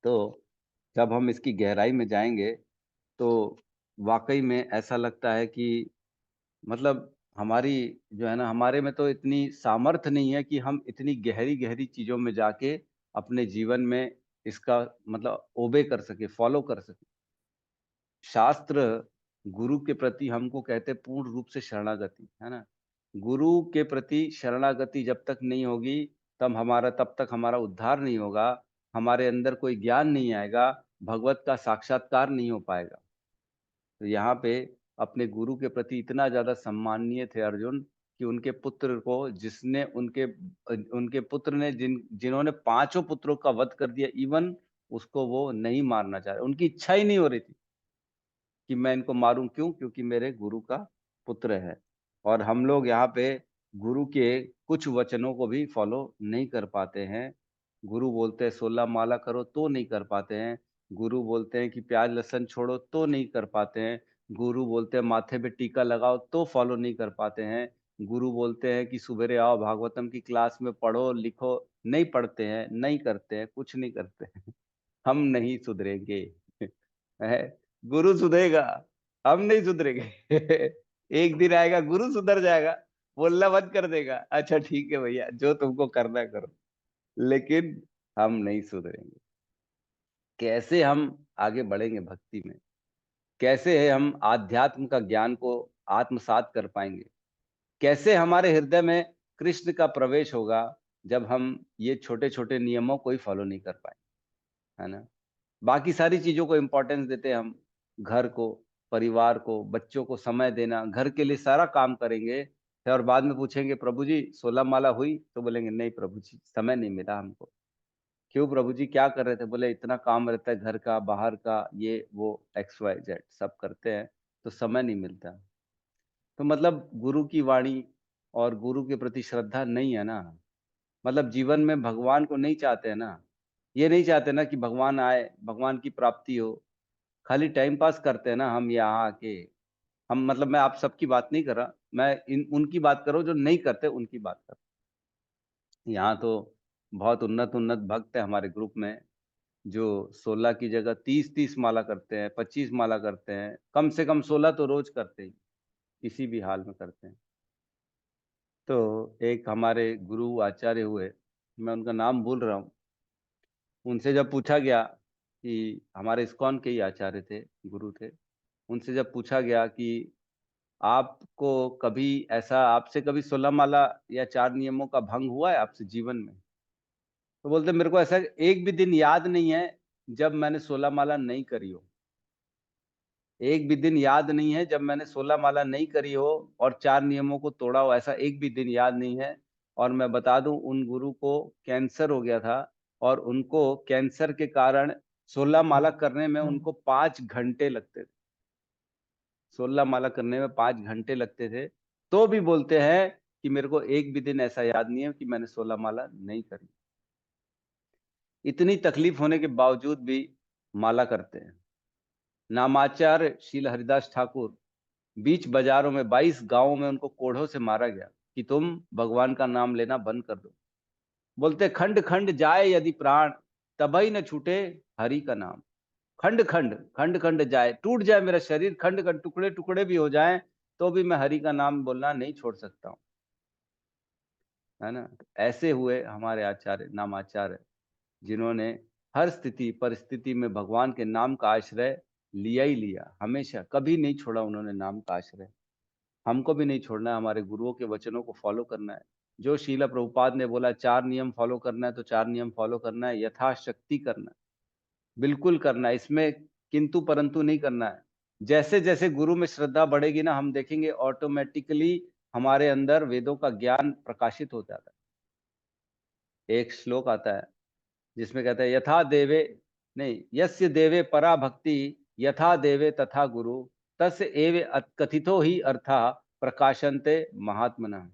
तो जब हम इसकी गहराई में जाएंगे तो वाकई में ऐसा लगता है कि मतलब हमारी जो है ना, हमारे में तो इतनी सामर्थ्य नहीं है कि हम इतनी गहरी गहरी चीजों में जाके अपने जीवन में इसका मतलब ओबे कर सके, फॉलो कर सके। शास्त्र गुरु के प्रति हमको कहते पूर्ण रूप से शरणागति, है ना? गुरु के प्रति शरणागति जब तक नहीं होगी, तब तक हमारा उद्धार नहीं होगा, हमारे अंदर कोई ज्ञान नहीं आएगा, भगवत का साक्षात्कार नहीं हो पाएगा। तो यहाँ पे अपने गुरु के प्रति इतना ज्यादा सम्माननीय थे अर्जुन कि उनके पुत्र को, जिसने उनके पुत्र ने जिन्होंने 5 पुत्रों का वध कर दिया, इवन उसको वो नहीं मारना चाह रहे, उनकी इच्छा ही नहीं हो रही थी कि मैं इनको मारूं। क्यों? क्योंकि मेरे गुरु का पुत्र है। और हम लोग यहाँ पे गुरु के कुछ वचनों को भी फॉलो नहीं कर पाते हैं। गुरु बोलते हैं 16 माला करो तो नहीं कर पाते हैं। गुरु बोलते हैं कि प्याज लहसुन छोड़ो तो नहीं कर पाते हैं। गुरु बोलते हैं माथे पे टीका लगाओ तो फॉलो नहीं कर पाते हैं। गुरु बोलते हैं कि सुबेरे आओ भागवतम की क्लास में पढ़ो लिखो, नहीं पढ़ते हैं, नहीं करते हैं, कुछ नहीं करते हैं। हम नहीं सुधरेंगे। है, गुरु सुधरेगा, हम नहीं सुधरेंगे। एक दिन आएगा गुरु सुधर जाएगा, बोलना बंद कर देगा, अच्छा ठीक है भैया जो तुमको करना है करो, लेकिन हम नहीं सुधरेंगे। कैसे हम आगे बढ़ेंगे भक्ति में? कैसे है हम आध्यात्म का ज्ञान को आत्मसात कर पाएंगे? कैसे हमारे हृदय में कृष्ण का प्रवेश होगा जब हम ये छोटे छोटे नियमों को ही फॉलो नहीं कर पाए, है ना? बाकी सारी चीजों को इंपॉर्टेंस देते हैं हम, घर को, परिवार को, बच्चों को समय देना, घर के लिए सारा काम करेंगे, और बाद में पूछेंगे प्रभु जी 16 माला हुई? तो बोलेंगे नहीं प्रभु जी समय नहीं मिला हमको। क्यों प्रभु जी क्या कर रहे थे? बोले इतना काम रहता है, घर का, बाहर का, ये वो XYZ सब करते हैं तो समय नहीं मिलता। तो मतलब गुरु की वाणी और गुरु के प्रति श्रद्धा नहीं है ना, मतलब जीवन में भगवान को नहीं चाहते हैं ना, ये नहीं चाहते ना कि भगवान आए, भगवान की प्राप्ति हो। खाली टाइम पास करते हैं ना हम यहाँ आके। हम मतलब मैं आप सबकी बात नहीं कर रहा, मैं उनकी बात करो जो नहीं करते, उनकी बात कर। यहाँ तो बहुत उन्नत उन्नत भक्त है हमारे ग्रुप में, जो 16 की जगह 30-30 माला करते हैं, 25 माला करते हैं, कम से कम 16 तो रोज करते ही, किसी भी हाल में करते हैं। तो एक हमारे गुरु आचार्य हुए, मैं उनका नाम भूल रहा हूँ, उनसे जब पूछा गया कि हमारे इस्कॉन के ही आचार्य थे, गुरु थे, उनसे जब पूछा गया कि आपको कभी ऐसा, आपसे कभी 16 माला या 4 नियमों का भंग हुआ है आपसे जीवन में? तो बोलते मेरे को ऐसा एक भी दिन याद नहीं है जब मैंने 16 माला नहीं करी हो। एक भी दिन याद नहीं है जब मैंने 16 माला नहीं करी हो और 4 नियमों को तोड़ा हो, ऐसा एक भी दिन याद नहीं है। और मैं बता दूं उन गुरु को कैंसर हो गया था, और उनको कैंसर के कारण 16 माला करने में उनको 5 घंटे लगते थे। 16 माला करने में 5 घंटे लगते थे, तो भी बोलते हैं कि मेरे को एक भी दिन ऐसा याद नहीं है कि मैंने 16 माला नहीं करी। इतनी तकलीफ होने के बावजूद भी माला करते हैं। नामाचार्य शील हरिदास ठाकुर बीच बाजारों में 22 गांवों में उनको कोढ़ों से मारा गया कि तुम भगवान का नाम लेना बंद कर दो। बोलते खंड खंड जाए यदि प्राण, तभी न छूटे हरि का नाम। खंड खंड, खंड खंड जाए, टूट जाए मेरा शरीर, खंड खंड टुकड़े टुकड़े भी हो जाएं, तो भी मैं हरि का नाम बोलना नहीं छोड़ सकता हूँ, है ना? ऐसे हुए हमारे आचार्य, नामाचार्य, जिन्होंने हर स्थिति परिस्थिति में भगवान के नाम का आश्रय लिया ही लिया, हमेशा कभी नहीं छोड़ा उन्होंने नाम का आश्रय। हमको भी नहीं छोड़ना है, हमारे गुरुओं के वचनों को फॉलो करना है। जो शीला प्रभुपाद ने बोला 4 नियम फॉलो करना है तो 4 नियम फॉलो करना है, यथाशक्ति करना है, बिल्कुल करना है, इसमें किंतु परंतु नहीं करना है। जैसे-जैसे गुरु में श्रद्धा बढ़ेगी ना, हम देखेंगे ऑटोमैटिकली हमारे अंदर वेदों का ज्ञान प्रकाशित हो जाता है। एक श्लोक आता है जिसमें कहता है यथा देवे नहीं, यस्य देवे परा भक्ति यथा देवे तथा गुरु तस्य एव कथितो ही अर्था प्रकाशन्ते महात्मनः।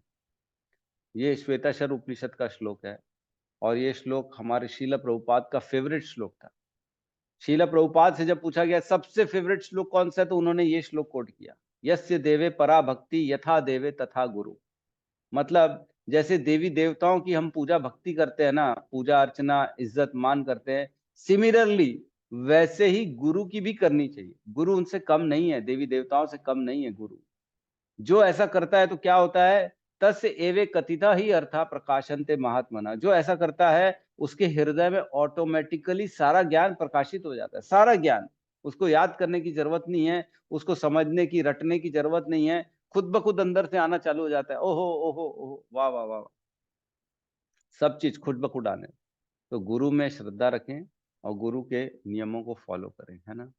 ये श्वेताश्वर उपनिषद का श्लोक है और ये श्लोक हमारे शीला प्रभुपाद का फेवरेट श्लोक था। शीला प्रभुपाद से जब पूछा गया सबसे फेवरेट श्लोक कौन सा है, तो उन्होंने ये श्लोक कोट किया, यस्य देवे परा भक्ति यथा देवे तथा गुरु। मतलब जैसे देवी देवताओं की हम पूजा भक्ति करते हैं ना, पूजा अर्चना इज्जत मान करते हैं, सिमिलरली वैसे ही गुरु की भी करनी चाहिए। गुरु उनसे कम नहीं है, देवी देवताओं से कम नहीं है गुरु। जो ऐसा करता है तो क्या होता है, तस्य एवे कथिता ही अर्था प्रकाशन्ते महात्मना। जो ऐसा करता है उसके हृदय में ऑटोमेटिकली सारा ज्ञान प्रकाशित हो जाता है, सारा ज्ञान। उसको याद करने की जरूरत नहीं है, उसको समझने की रटने की जरूरत नहीं है, खुद ब खुद अंदर से आना चालू हो जाता है। ओहो ओहो ओहो, वाह वाह वाह, सब चीज खुद ब खुद आने। तो गुरु में श्रद्धा रखें और गुरु के नियमों को फॉलो करें, है ना।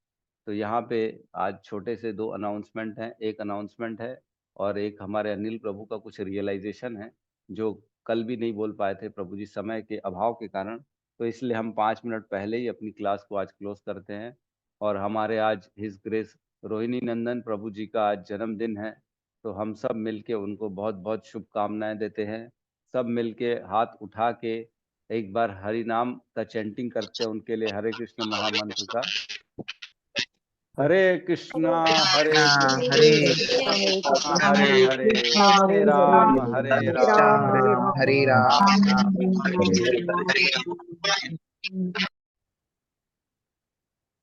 तो यहाँ पे आज छोटे से 2 अनाउंसमेंट हैं। एक अनाउंसमेंट है और एक हमारे अनिल प्रभु का कुछ रियलाइजेशन है, जो कल भी नहीं बोल पाए थे प्रभु जी समय के अभाव के कारण। तो इसलिए हम 5 मिनट पहले ही अपनी क्लास को आज क्लोज करते हैं। और हमारे आज हिज ग्रेस रोहिणी नंदन प्रभु जी का आज जन्मदिन है, तो हम सब मिलके उनको बहुत-बहुत शुभकामनाएँ देते हैं। सब मिलके हाथ उठा के एक बार हरि नाम का चैंटिंग करते हैं उनके लिए, हरे कृष्ण महामंत्र का। हरे कृष्णा हरे हरे कृष्णा कृष्णा हरे हरे हरे कृष्णा हरे राम राम हरे राम राम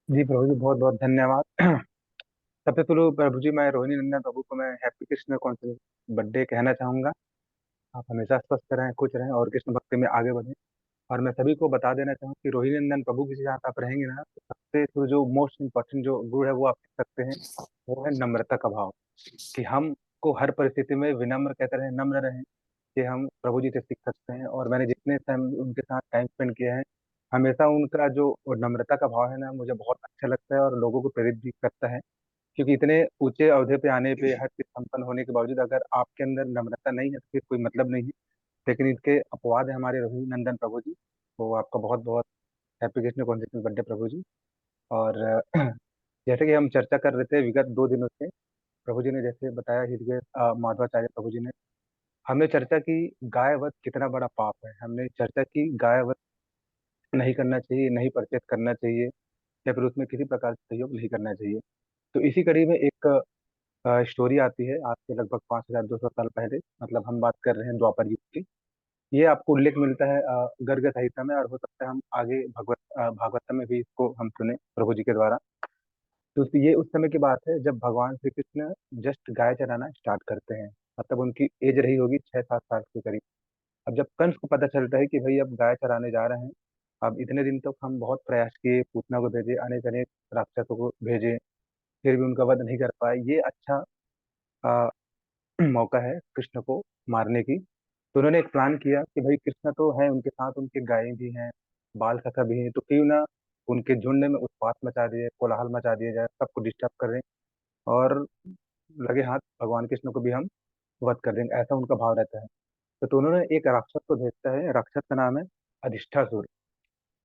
जी प्रभु जी, बहुत बहुत धन्यवाद। सबसे पहले प्रभु जी, मैं रोहिणी नंदन प्रभु को मैं हैप्पी कृष्ण कॉन्शियस बर्थडे कहना चाहूंगा। आप हमेशा स्वस्थ रहें, खुश रहें और कृष्ण भक्ति में आगे बढ़ें। और मैं सभी को बता देना चाहूँ कि रोहिणी नंदन प्रभु के साथ आप रहेंगे ना, तो सबसे जो मोस्ट इम्पोर्टेंट जो गुण है वो आप सीख सकते हैं, वो है नम्रता का भाव। कि हमको हर परिस्थिति में विनम्र कहते रहें, नम्र रहें, कि हम प्रभु जी से सीख सकते हैं। और मैंने जितने टाइम उनके साथ टाइम स्पेंड किया है, हमेशा उनका जो नम्रता का भाव है ना, मुझे बहुत अच्छा लगता है और लोगों को प्रेरित भी करता है। क्योंकि इतने ऊंचे अहदे पे आने पे, हर चीज संपन्न होने के बावजूद अगर आपके अंदर नम्रता नहीं है तो फिर कोई मतलब नहीं है। लेकिन इसके अपवाद है हमारे रोहिणी नंदन प्रभु जी। तो आपका बहुत बहुत हैप्पी कृष्ण कॉन्शियस बर्थडे प्रभु जी। और जैसे कि हम चर्चा कर रहे थे विगत 2 दिनों से, प्रभु जी ने जैसे बताया, हृदय माधवाचार्य प्रभु जी ने, हमने चर्चा की गाय वध कितना बड़ा पाप है। हमने चर्चा की गाय वध नहीं करना चाहिए, नहीं परचेज करना चाहिए, या फिर उसमें किसी प्रकार से सहयोग नहीं करना चाहिए। तो इसी कड़ी में एक स्टोरी आती है आज से लगभग 5200 साल पहले, मतलब हम बात कर रहे हैं द्वापर युग की। ये आपको उल्लेख मिलता है गर्ग संहिता में, और हो सकता है हम आगे भागवत में भी इसको हम सुने प्रभु जी के द्वारा। तो ये उस समय की बात है जब भगवान श्री कृष्ण जस्ट गाय चराना स्टार्ट करते हैं। मतलब उनकी एज रही होगी 6-7 साल के करीब। अब जब कंस को पता चलता है कि भाई अब गाय चराने जा रहे हैं, अब इतने दिन तक हम बहुत प्रयास किए, पूतना को भेजे, अनेक अनेक राक्षसों को भेजे, फिर भी उनका वध नहीं कर पाए। ये अच्छा आ, मौका है कृष्ण को मारने की। तो उन्होंने एक प्लान किया कि भाई कृष्ण तो है, उनके साथ उनके गायें भी हैं, बाल सखा भी हैं, तो क्यों ना उनके झुंड में उत्पात मचा दिए, कोलाहल मचा दिया जाए, सबको डिस्टर्ब करें और लगे हाथ भगवान कृष्ण को भी हम वध कर देंगे, ऐसा उनका भाव रहता है। तो उन्होंने एक राक्षस को भेजता है, राक्षस का नाम है अधिष्ठासुर।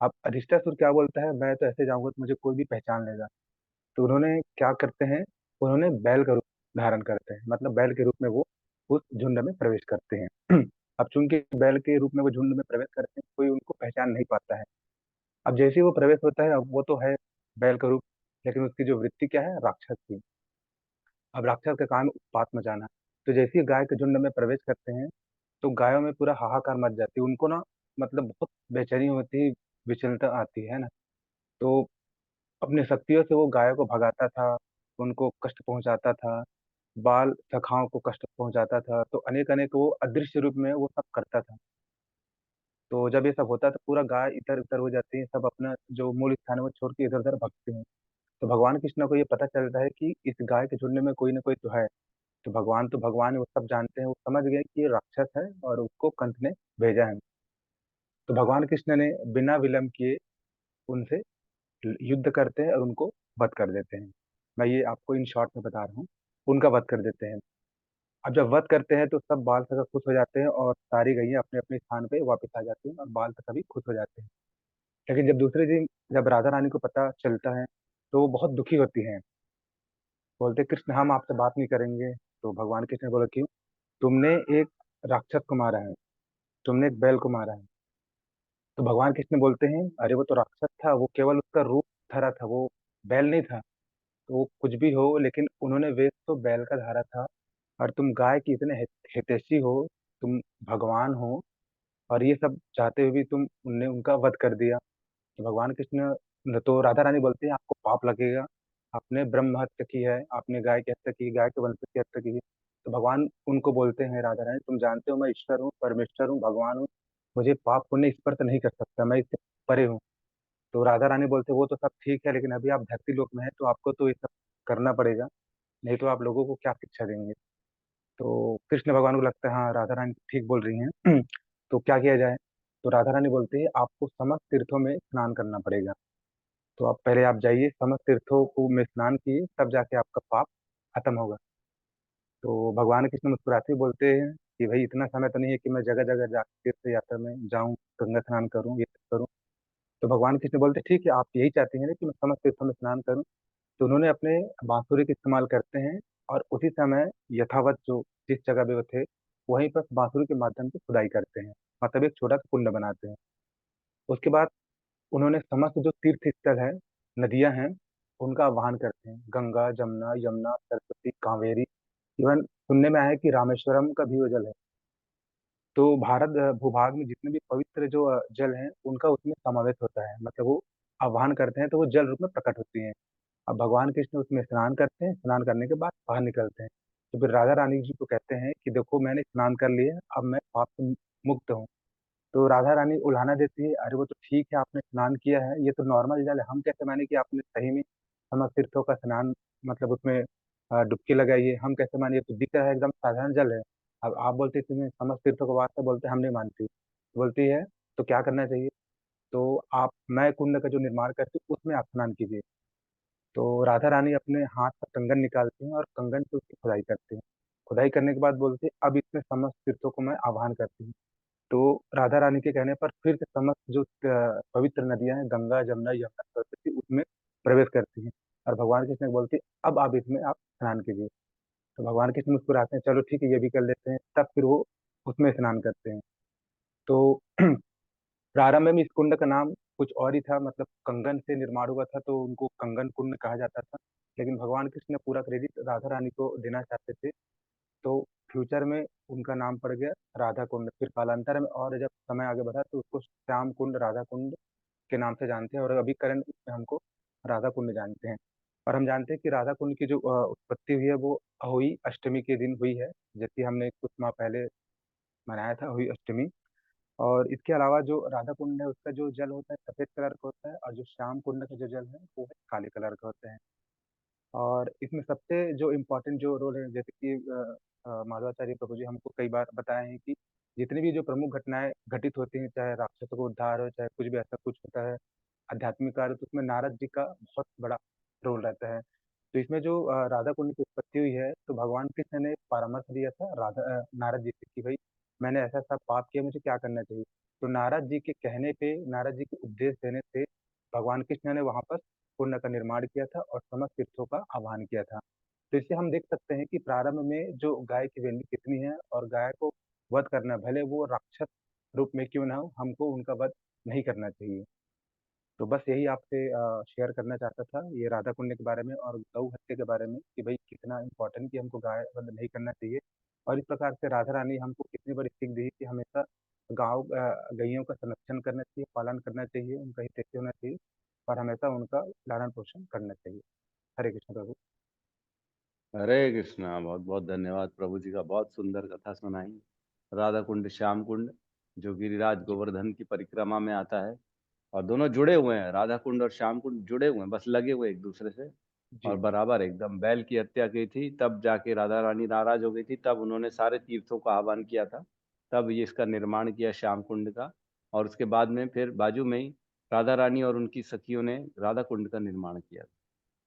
अब अधिष्ठासुर क्या बोलता है, मैं तो ऐसे जाऊंगा तो मुझे कोई भी पहचान लेगा। तो उन्होंने क्या करते हैं, उन्होंने बैल का रूप धारण करते हैं, मतलब बैल के रूप में वो उस झुंड में प्रवेश करते हैं। अब चूंकि बैल के रूप में वो झुंड में प्रवेश करते हैं, कोई उनको पहचान नहीं पाता है। अब जैसे ही वो प्रवेश होता है, अब वो तो है बैल का रूप, लेकिन उसकी जो वृत्ति क्या है, राक्षस की। अब राक्षस का काम है उत्पात मचाना। तो जैसे ही गाय के झुंड में प्रवेश करते हैं, तो गायों में पूरा हाहाकार मच जाती है, उनको ना मतलब बहुत बेचैनी होती है, विचलता आती है ना। तो अपनी शक्तियों से वो गायों को भगाता था, उनको कष्ट पहुंचाता था, बाल सखाओं को कष्ट पहुंचाता था, तो अनेक अनेक वो अदृश्य रूप में वो सब करता था। तो जब ये सब होता है तो पूरा गाय इधर उधर हो जाती है, सब अपना जो मूल स्थान है वो छोड़ के इधर उधर भगते हैं। तो भगवान कृष्ण को ये पता चलता है कि इस गाय के झुंड में कोई ना कोई तो है। तो भगवान है, वो सब जानते हैं, वो समझ गए कि ये राक्षस है और उसको कंस ने भेजा है। तो भगवान कृष्ण ने बिना विलंब किए उनसे युद्ध करते हैं और उनको वध कर देते हैं। मैं ये आपको इन शॉर्ट में बता रहा हूँ। उनका वध कर देते हैं। अब जब वध करते हैं तो सब बाल सखा खुश हो जाते हैं और सारी गैया अपने अपने स्थान पे वापस आ जाती हैं और बाल सखा भी खुश हो जाते हैं। लेकिन जब दूसरे दिन जब राधा रानी को पता चलता है तो वो बहुत दुखी होती हैं। बोलते कृष्ण हम आपसे बात नहीं करेंगे। तो भगवान कृष्ण ने बोला क्यों? तुमने एक राक्षस को मारा है, तुमने एक बैल को मारा है। तो भगवान कृष्ण बोलते हैं अरे वो तो राक्षस था, वो केवल उसका रूप धरा था, वो बैल नहीं था। तो वो कुछ भी हो लेकिन उन्होंने वेश तो बैल का धारा था। और तुम गाय की इतने हितैषी हो, तुम भगवान हो, और ये सब चाहते हुए भी तुम उनने उनका वध कर दिया। तो भगवान कृष्ण तो राधा रानी बोलती है आपको पाप लगेगा, आपने ब्रह्म हत्या की है, आपने गाय की हत्या की, गाय के वंश की हत्या की है। तो भगवान उनको बोलते हैं राधा रानी तुम जानते हो मैं ईश्वर हूँ, परमेश्वर हूँ, भगवान हूँ, मुझे पाप पुण्य स्पर्श नहीं कर सकता, मैं इससे परे हूँ। तो राधा रानी बोलते वो तो सब ठीक है लेकिन अभी आप धरती लोक में है तो आपको तो ये सब करना पड़ेगा, नहीं तो आप लोगों को क्या शिक्षा देंगे। तो कृष्ण भगवान को लगता है हाँ राधा रानी ठीक बोल रही हैं। तो क्या किया जाए? तो राधा रानी बोलती है आपको समस्त तीर्थों में स्नान करना पड़ेगा। तो आप पहले आप जाइए समस्त तीर्थों को में स्नान किए तब जाके आपका पाप खत्म होगा। तो भगवान कृष्ण मुस्कुराते हुए बोलते हैं कि भाई इतना समय तो नहीं है कि मैं जगह जगह जा तीर्थ यात्रा में जाऊं, गंगा स्नान करूं, ये सब करूं। तो भगवान कृष्ण बोलते ठीक है आप यही चाहते हैं ना कि मैं समस्त तीर्थों में स्नान करूं। तो उन्होंने अपने बांसुरी का इस्तेमाल करते हैं और उसी समय यथावत जो जिस जगह पे वो थे वहीं पर बांसुरी के माध्यम से खुदाई करते हैं, मतलब एक छोटा सा कुंड बनाते हैं। उसके बाद उन्होंने समस्त जो तीर्थ स्थल है, नदियां हैं, उनका आह्वान करते हैं, गंगा जमुना यमुना सरस्वती कावेरी, इवन सुनने में आया है कि रामेश्वरम का भी वो जल है। तो भारत भूभाग में जितने भी पवित्र जो जल हैं उनका उसमें समावेश होता है, मतलब वो आह्वान करते हैं तो वो जल रूप में प्रकट होती हैं। अब भगवान कृष्ण उसमें स्नान करते हैं, स्नान करने के बाद बाहर निकलते हैं। तो फिर राधा रानी जी को कहते हैं कि देखो मैंने स्नान कर लिया, अब मैं पाप से मुक्त हूँ। तो राधा रानी उल्हाना देती है अरे वो तो ठीक है आपने स्नान किया है, ये तो नॉर्मल जल है, हम कैसे माने कि आपने सही में समस्त तीर्थों का स्नान मतलब उसमें डुबकी लगाई है, हम कैसे माने, ये तो दिख रहा है एकदम साधारण जल है। अब आप बोलते तुम्हें समस्त तीर्थों का वास्ता, बोलते हम नहीं मानती। बोलती है तो क्या करना चाहिए? तो आप मैं कुंड का जो निर्माण करती हूँ उसमें आप स्नान कीजिए। तो राधा रानी अपने हाथ का कंगन निकालती हैं और कंगन से उसकी खुदाई करती हैं। खुदाई करने के बाद बोलती है अब इसमें समस्त तीर्थों को मैं आह्वान करती हूँ। तो राधा रानी के कहने पर फिर से समस्त जो पवित्र नदियां हैं गंगा जमुना यमुना सरस्वती उसमें प्रवेश करती हैं। और भगवान कृष्ण बोलती है अब आप इसमें आप स्नान कीजिए। तो भगवान कृष्ण मुस्कुराते हैं चलो ठीक है ये भी कर लेते हैं, तब फिर वो उसमें स्नान करते हैं। तो प्रारंभ में इस कुंड का नाम कुछ और ही था, मतलब कंगन से निर्माण हुआ था तो उनको कंगन कुंड कहा जाता था। लेकिन भगवान कृष्ण ने पूरा क्रेडिट राधा रानी को देना चाहते थे, तो फ्यूचर में उनका नाम पड़ गया राधा कुंड। फिर कालांतर में और जब समय आगे बढ़ा तो उसको श्याम कुंड राधा कुंड के नाम से जानते हैं, और अभी करंट में हमको राधा कुंड जानते हैं। और हम जानते हैं कि राधा कुंड की जो उत्पत्ति हुई है वो अहोई अष्टमी के दिन हुई है, जबकि हमने कुछ माह पहले मनाया था अहोई अष्टमी। और इसके अलावा जो राधा कुंड है उसका जो जल होता है सफेद कलर का होता है, और जो श्याम कुंड का जो जल है वो है काले कलर का होता है। और इसमें सबसे जो इम्पोर्टेंट जो रोल है, जैसे कि माधवाचार्य प्रभु जी हमको कई बार बताए हैं कि जितनी भी जो प्रमुख घटनाएं घटित होती हैं, चाहे राक्षसों को उद्धार हो, चाहे कुछ भी ऐसा कुछ होता है आध्यात्मिक कार्य, तो उसमें नारद जी का बहुत बड़ा रोल रहता है। तो इसमें जो राधा कुंड की उत्पत्ति हुई है तो भगवान कृष्ण ने परामर्श दिया था नारद जी से कि भाई मैंने ऐसा ऐसा पाप किया, मुझे क्या करना चाहिए। तो नारद जी के कहने पे, नारद जी के उपदेश देने से भगवान कृष्ण ने वहां पर कुंड का निर्माण किया था और समस्त तीर्थों का आह्वान किया था। तो इससे हम देख सकते हैं कि प्रारंभ में जो गाय की वैल्यू कितनी है, और गाय को वध करना भले वो राक्षस रूप में क्यों ना हो, हमको उनका वध नहीं करना चाहिए। तो बस यही आपसे शेयर करना चाहता था ये राधा कुंड के बारे में और गौ हत्या के बारे में कि भाई कितना इम्पोर्टेंट कि हमको गाय वध नहीं करना चाहिए। और इस प्रकार से राधा रानी हमको कितनी बड़ी सीख दी कि हमेशा गैयों का संरक्षण करना चाहिए, पालन करना चाहिए, उनका हित होना चाहिए, और हमेशा उनका लालन पोषण करना चाहिए। हरे कृष्ण प्रभु। हरे कृष्णा। बहुत बहुत धन्यवाद प्रभु जी का, बहुत सुंदर कथा सुनाई। राधा कुंड श्याम कुंड जो गिरिराज गोवर्धन की परिक्रमा में आता है, और दोनों जुड़े हुए हैं, राधा कुंड और श्याम कुंड जुड़े हुए हैं, बस लगे हुए एक दूसरे से और जी बराबर एकदम। बैल की हत्या की थी तब जाके राधा रानी नाराज हो गई थी, तब उन्होंने सारे तीर्थों का आह्वान किया था, तब ये इसका निर्माण किया श्याम कुंड का। और उसके बाद में फिर बाजू में ही राधा रानी और उनकी सखियों ने राधा कुंड का निर्माण किया।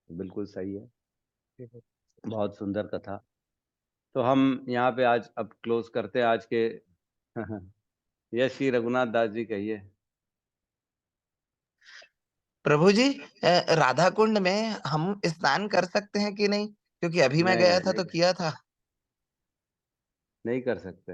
बिल्कुल सही है, जी, बहुत बहुत सुंदर कथा। तो हम यहाँ पे आज अब क्लोज करते हैं आज के यश श्री रघुनाथ दास जी कहिए। प्रभु जी, राधा कुंड में हम स्नान कर सकते हैं कि नहीं? क्योंकि अभी मैं नहीं गया नहीं था नहीं, तो किया था। नहीं कर सकते।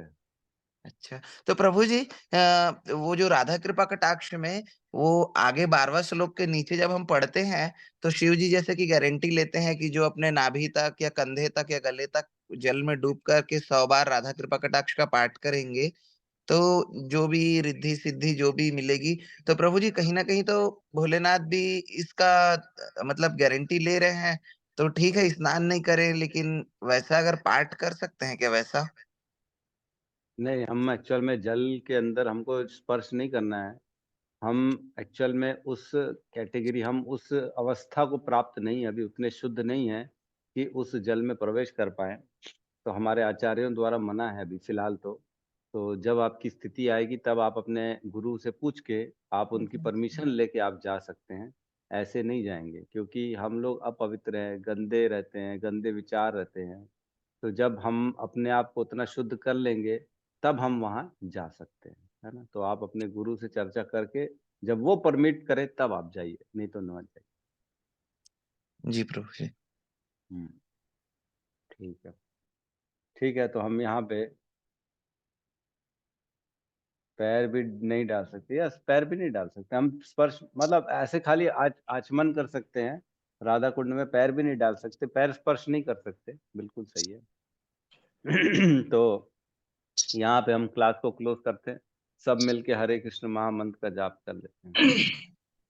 अच्छा, तो प्रभु जी, वो जो राधा कृपा कटाक्ष में वो आगे 12वां श्लोक के नीचे जब हम पढ़ते हैं तो शिव जी जैसे कि गारंटी लेते हैं कि जो अपने नाभि तक या कंधे तक या गले तक जल में डूब करके 100 बार राधा कृपा कटाक्ष का पाठ करेंगे तो जो भी रिद्धि सिद्धि जो भी मिलेगी। तो प्रभु जी, कहीं ना कहीं तो भोलेनाथ भी इसका मतलब गारंटी ले रहे हैं। तो ठीक है, स्नान नहीं करें, लेकिन वैसा अगर पाठ कर सकते हैं क्या वैसा? नहीं, हम एक्चुअल में जल के अंदर हमको स्पर्श नहीं करना है। हम एक्चुअल में उस कैटेगरी, हम उस अवस्था को प्राप्त नहीं है, अभी उतने शुद्ध नहीं है कि उस जल में प्रवेश कर पाए। तो हमारे आचार्यों द्वारा मना है अभी फिलहाल तो जब आपकी स्थिति आएगी तब आप अपने गुरु से पूछ के आप उनकी परमिशन लेके आप जा सकते हैं। ऐसे नहीं जाएंगे क्योंकि हम लोग अपवित्र हैं, गंदे रहते हैं, गंदे विचार रहते हैं। तो जब हम अपने आप को उतना शुद्ध कर लेंगे तब हम वहां जा सकते हैं, है ना। तो आप अपने गुरु से चर्चा करके जब वो परमिट करे तब आप जाइए, नहीं तो न जाइए। जी प्रभु जी। हम्म, ठीक है। ठीक है, तो हम यहाँ पे पैर भी नहीं डाल सकते, यस पैर भी नहीं डाल सकते हम, स्पर्श मतलब ऐसे खाली आचमन कर सकते हैं। राधा कुंड में पैर भी नहीं डाल सकते, पैर स्पर्श नहीं कर सकते, बिल्कुल सही है। तो यहाँ पे हम क्लास को क्लोज करते हैं, सब मिलके हरे कृष्ण महामंत्र का जाप कर लेते हैं।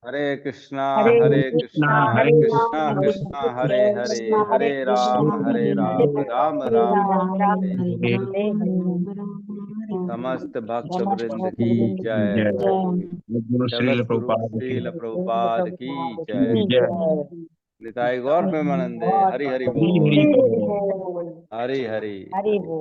हरे कृष्णा हरे हरे कृष्णा कृष्णा हरे हरे कृष्णा राम कृष्णा हरे हरे, कृष्ण हरे राम हरे हरे राम, राम हरे राम राम हरे हरे। हरे हरे समस्त भक्त नमस्ते वृंद की जय। गुरु श्रील जगत गुरु प्रभुपाद की श्रील प्रभुपाद की जय। जय। निताई गौर प्रेमानंदे, हरि हरि हरि बोल, हरि बोल। बोल हरि हरि हरि हरि। बोल।